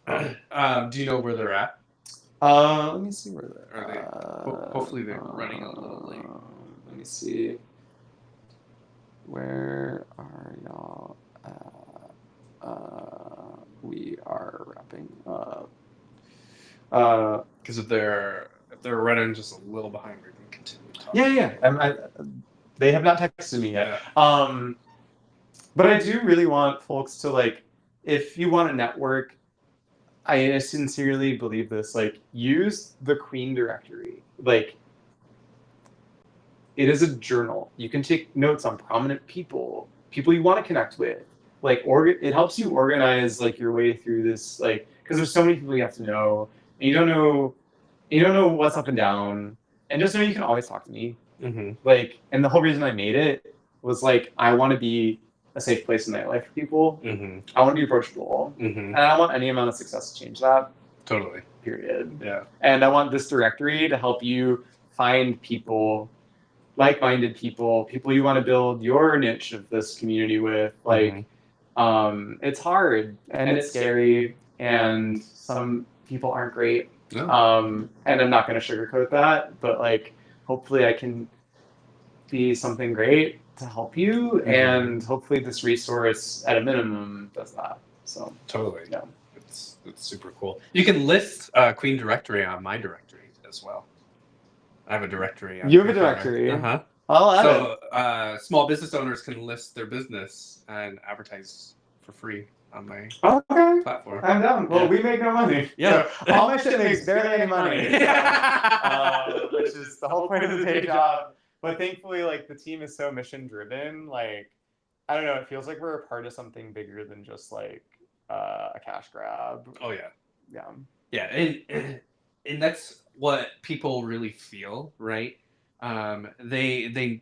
them. Do you know where they're at? Let me see where they're. Are they? Hopefully they're running a little late. Let me see. Where are y'all? We are wrapping up. Because if they're running just a little behind, we can continue talking. Yeah. They have not texted me yet. Yeah. But I do really want folks to like, if you want to network, I sincerely believe this. Like, use the Queen directory. Like, it is a journal. You can take notes on prominent people you want to connect with. Like, it helps you organize like your way through this. Like, because there's so many people you have to know, and you don't know what's up and down. And just know you can always talk to me. Mm-hmm. Like, and the whole reason I made it was like I want to be a safe place in nightlife for people. Mm-hmm. I want to be approachable, and I don't want any amount of success to change that. Totally. Period. Yeah. And I want this directory to help you find people, like-minded people you want to build your niche of this community with. Like, it's hard and it's scary, and some people aren't great. No. And I'm not going to sugarcoat that, but like, hopefully I can be something great to help you, and hopefully this resource at a minimum does that. So totally. Yeah. It's super cool. You can list Queen directory on my directory as well. I have a directory. You have a directory? Uh-huh. I'll add it. So small business owners can list their business and advertise for free on my platform. I'm down. Well, we make no money. Yeah. So all my shit makes barely any money. Which is the whole point of the day job. But thankfully, like, the team is so mission driven. Like, I don't know, it feels like we're a part of something bigger than just like a cash grab. Oh yeah. Yeah. Yeah, and that's what people really feel, right? They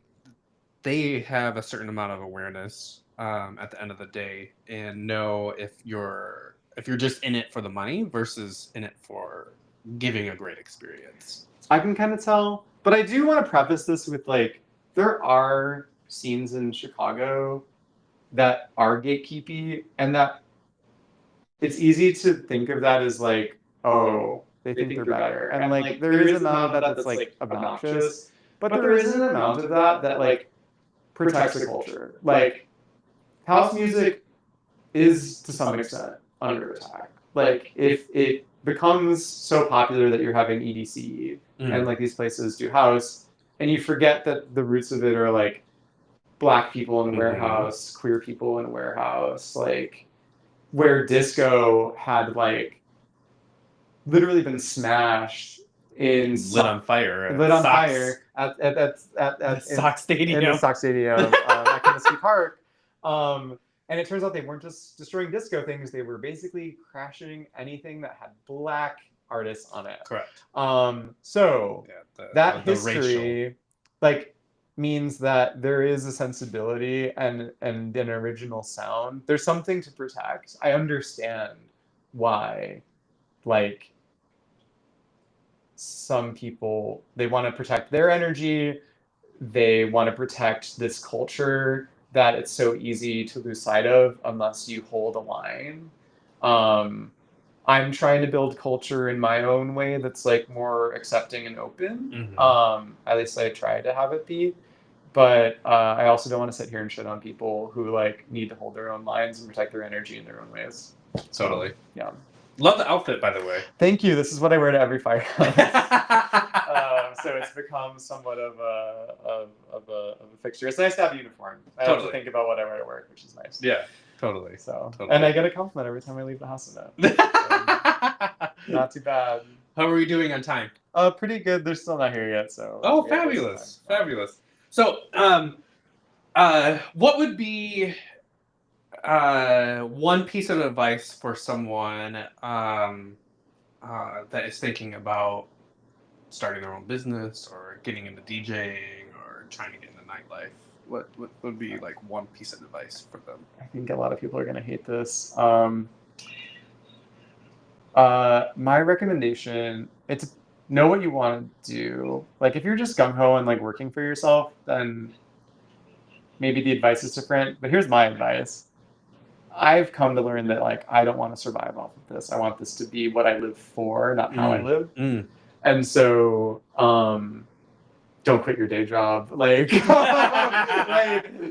have a certain amount of awareness at the end of the day, and know if you're just in it for the money versus in it for giving a great experience. I can kind of tell, but I do want to preface this with like, there are scenes in Chicago that are gatekeepy, and that it's easy to think of that as like, oh, they think they're better. And like, there is an amount of that that's like obnoxious, but there is an amount of that like protects the culture. Like, house music is to some extent under attack. Like, if it becomes so popular that you're having EDC and like these places do house, and you forget that the roots of it are like Black people in a warehouse, queer people in a warehouse, like, where disco had like literally been smashed in lit on fire at Sox Stadium. In the Sox Stadium at Comiskey Park. And it turns out they weren't just destroying disco things, they were basically crashing anything that had Black artists on it. Correct. So yeah, that history like means that there is a sensibility and an original sound. There's something to protect. I understand why, like, some people, they want to protect their energy, they want to protect this culture that it's so easy to lose sight of unless you hold a line. I'm trying to build culture in my own way that's like more accepting and open. At least I try to have it be. but I also don't want to sit here and shit on people who like need to hold their own lines and protect their energy in their own ways. Totally. Yeah. Love the outfit, by the way. Thank you. This is what I wear to every firehouse. So it's become somewhat of a fixture. It's nice to have a uniform. I have to think about what I wear to work, which is nice. Yeah, totally. So, Totally. and I get a compliment every time I leave the house in it. So, not too bad. How are we doing on time? Pretty good. They're still not here yet, so. Oh, fabulous, fabulous. So, what would be one piece of advice for someone that is thinking about starting their own business or getting into DJing or trying to get into nightlife? What would be like one piece of advice for them? I think a lot of people are going to hate this. My recommendation, it's know what you want to do. Like if you're just gung-ho and like working for yourself, then maybe the advice is different. But here's my advice. I've come to learn that like I don't want to survive off of this. I want this to be what I live for, not how I live. And so don't quit your day job. Like,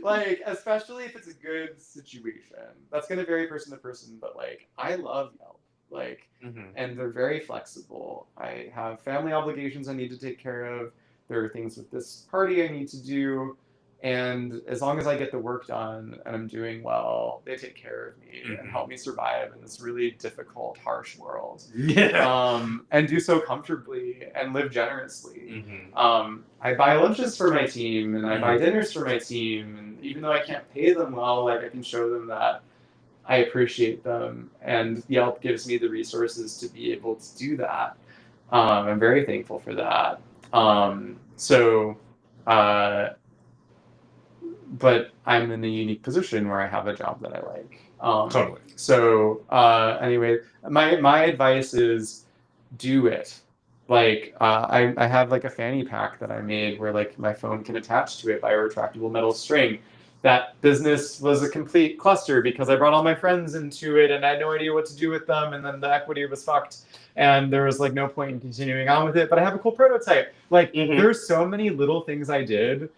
like especially if it's a good situation. That's gonna vary person to person, but like I love Yelp. Like and they're very flexible. I have family obligations I need to take care of. There are things with this party I need to do. And as long as I get the work done and I'm doing well, they take care of me and help me survive in this really difficult, harsh world. Yeah. And do so comfortably and live generously. I buy lunches for my team and I buy dinners for my team. And even though I can't pay them well, like I can show them that I appreciate them. And Yelp gives me the resources to be able to do that. I'm very thankful for that. But I'm in a unique position where I have a job that I like. Totally. So anyway, my advice is do it. Like I have like a fanny pack that I made where like my phone can attach to it by a retractable metal string. That business was a complete cluster because I brought all my friends into it and I had no idea what to do with them, and then the equity was fucked and there was like no point in continuing on with it. But I have a cool prototype. Like there's so many little things I did.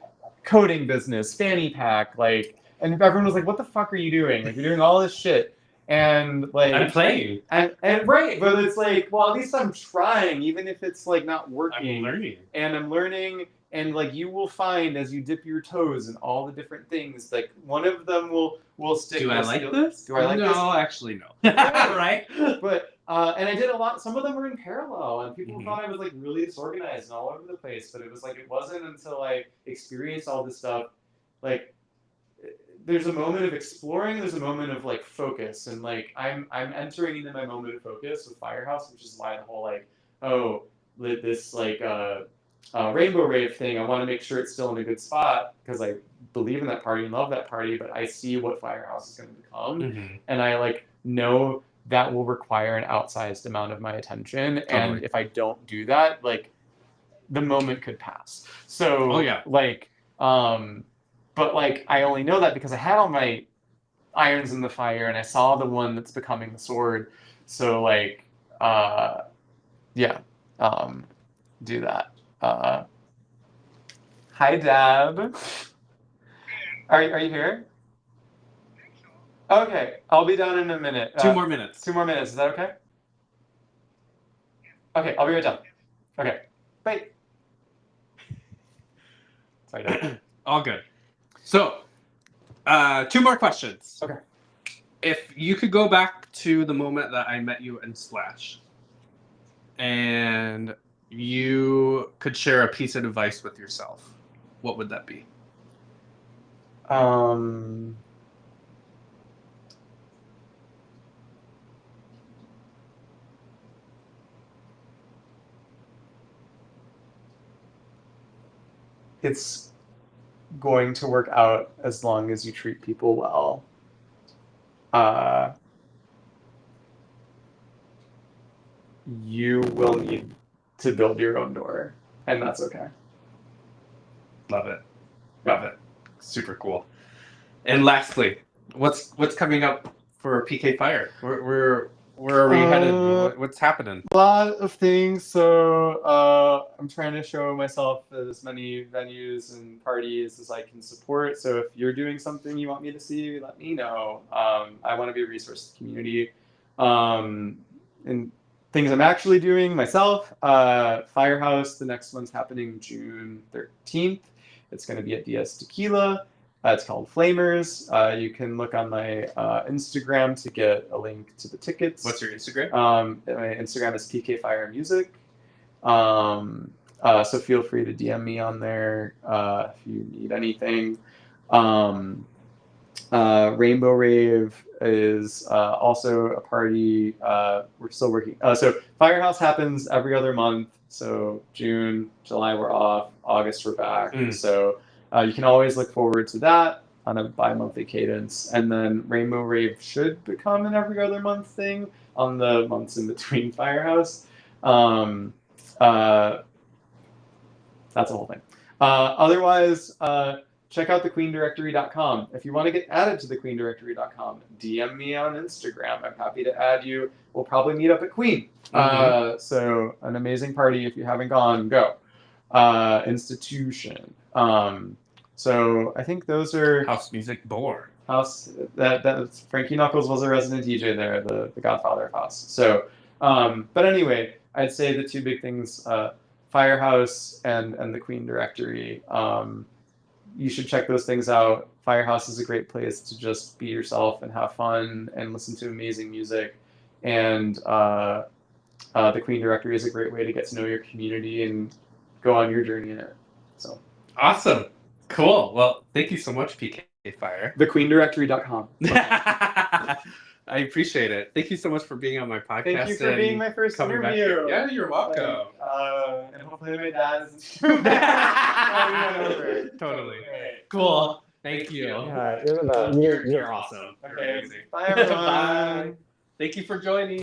Coding business, fanny pack, like, and everyone was like, "What the fuck are you doing? Like, you're doing all this shit." And like, I'm playing. And right, but it's like, well, at least I'm trying, even if it's like not working. I'm learning. And I'm learning, and like you will find as you dip your toes in all the different things, like one of them will stick. Do I like this? Do I like this? No, actually no. Right? But and I did a lot. Some of them were in parallel, and people thought I was like really disorganized and all over the place. But it was like it wasn't until I experienced all this stuff, like there's a moment of exploring. There's a moment of like focus, and like I'm entering into my moment of focus with Firehouse, which is why the whole like this like rainbow rave thing. I want to make sure it's still in a good spot because I believe in that party and love that party, but I see what Firehouse is going to become, and I like know that will require an outsized amount of my attention. Totally. And if I don't do that, like the moment could pass. So like, but like I only know that because I had all my irons in the fire and I saw the one that's becoming the sword. So like, do that. Hi, Dad. Are you here? Okay, I'll be down in a minute. 2 more minutes. 2 more minutes. Is that okay? Okay, I'll be right down. Okay, bye. Sorry, Dad. All good. So, 2 more questions. Okay. If you could go back to the moment that I met you in Splash, and you could share a piece of advice with yourself, what would that be? It's going to work out as long as you treat people well. You will need to build your own door, and that's okay. Love it. Love it. Super cool. And lastly, what's coming up for PK Fire? Where are we headed? What's happening? A lot of things. So I'm trying to show myself at as many venues and parties as I can support. So if you're doing something you want me to see, let me know. I want to be a resource to the community. And things I'm actually doing myself. Firehouse, the next one's happening June 13th. It's going to be at DS Tequila. It's called Flamers. You can look on my Instagram to get a link to the tickets. What's your Instagram? My Instagram is PK Fire Music. So feel free to DM me on there if you need anything. Rainbow Rave is also a party. We're still working. So Firehouse happens every other month. So June, July we're off. August we're back. So you can always look forward to that on a bi-monthly cadence. And then Rainbow Rave should become an every other month thing on the months in between Firehouse. That's the whole thing. Otherwise, check out thequeendirectory.com. If you want to get added to thequeendirectory.com, DM me on Instagram. I'm happy to add you. We'll probably meet up at Queen. So an amazing party. If you haven't gone, go. Institution. So I think those are House Music Born. House. That's Frankie Knuckles was a resident DJ there, the godfather of house. So, but anyway, I'd say the two big things: Firehouse and the Queen Directory. You should check those things out. Firehouse is a great place to just be yourself and have fun and listen to amazing music. And the Queen Directory is a great way to get to know your community and go on your journey in it. So awesome. Cool. Well, thank you so much, PK Fire. TheQueenDirectory.com. I appreciate it. Thank you so much for being on my podcast. Thank you for being my first interview. Yeah, you're welcome. And hopefully my dad isn't too bad. Totally. Cool. Thank you. You're awesome. Okay. You're amazing. Bye, everyone. Bye. Thank you for joining.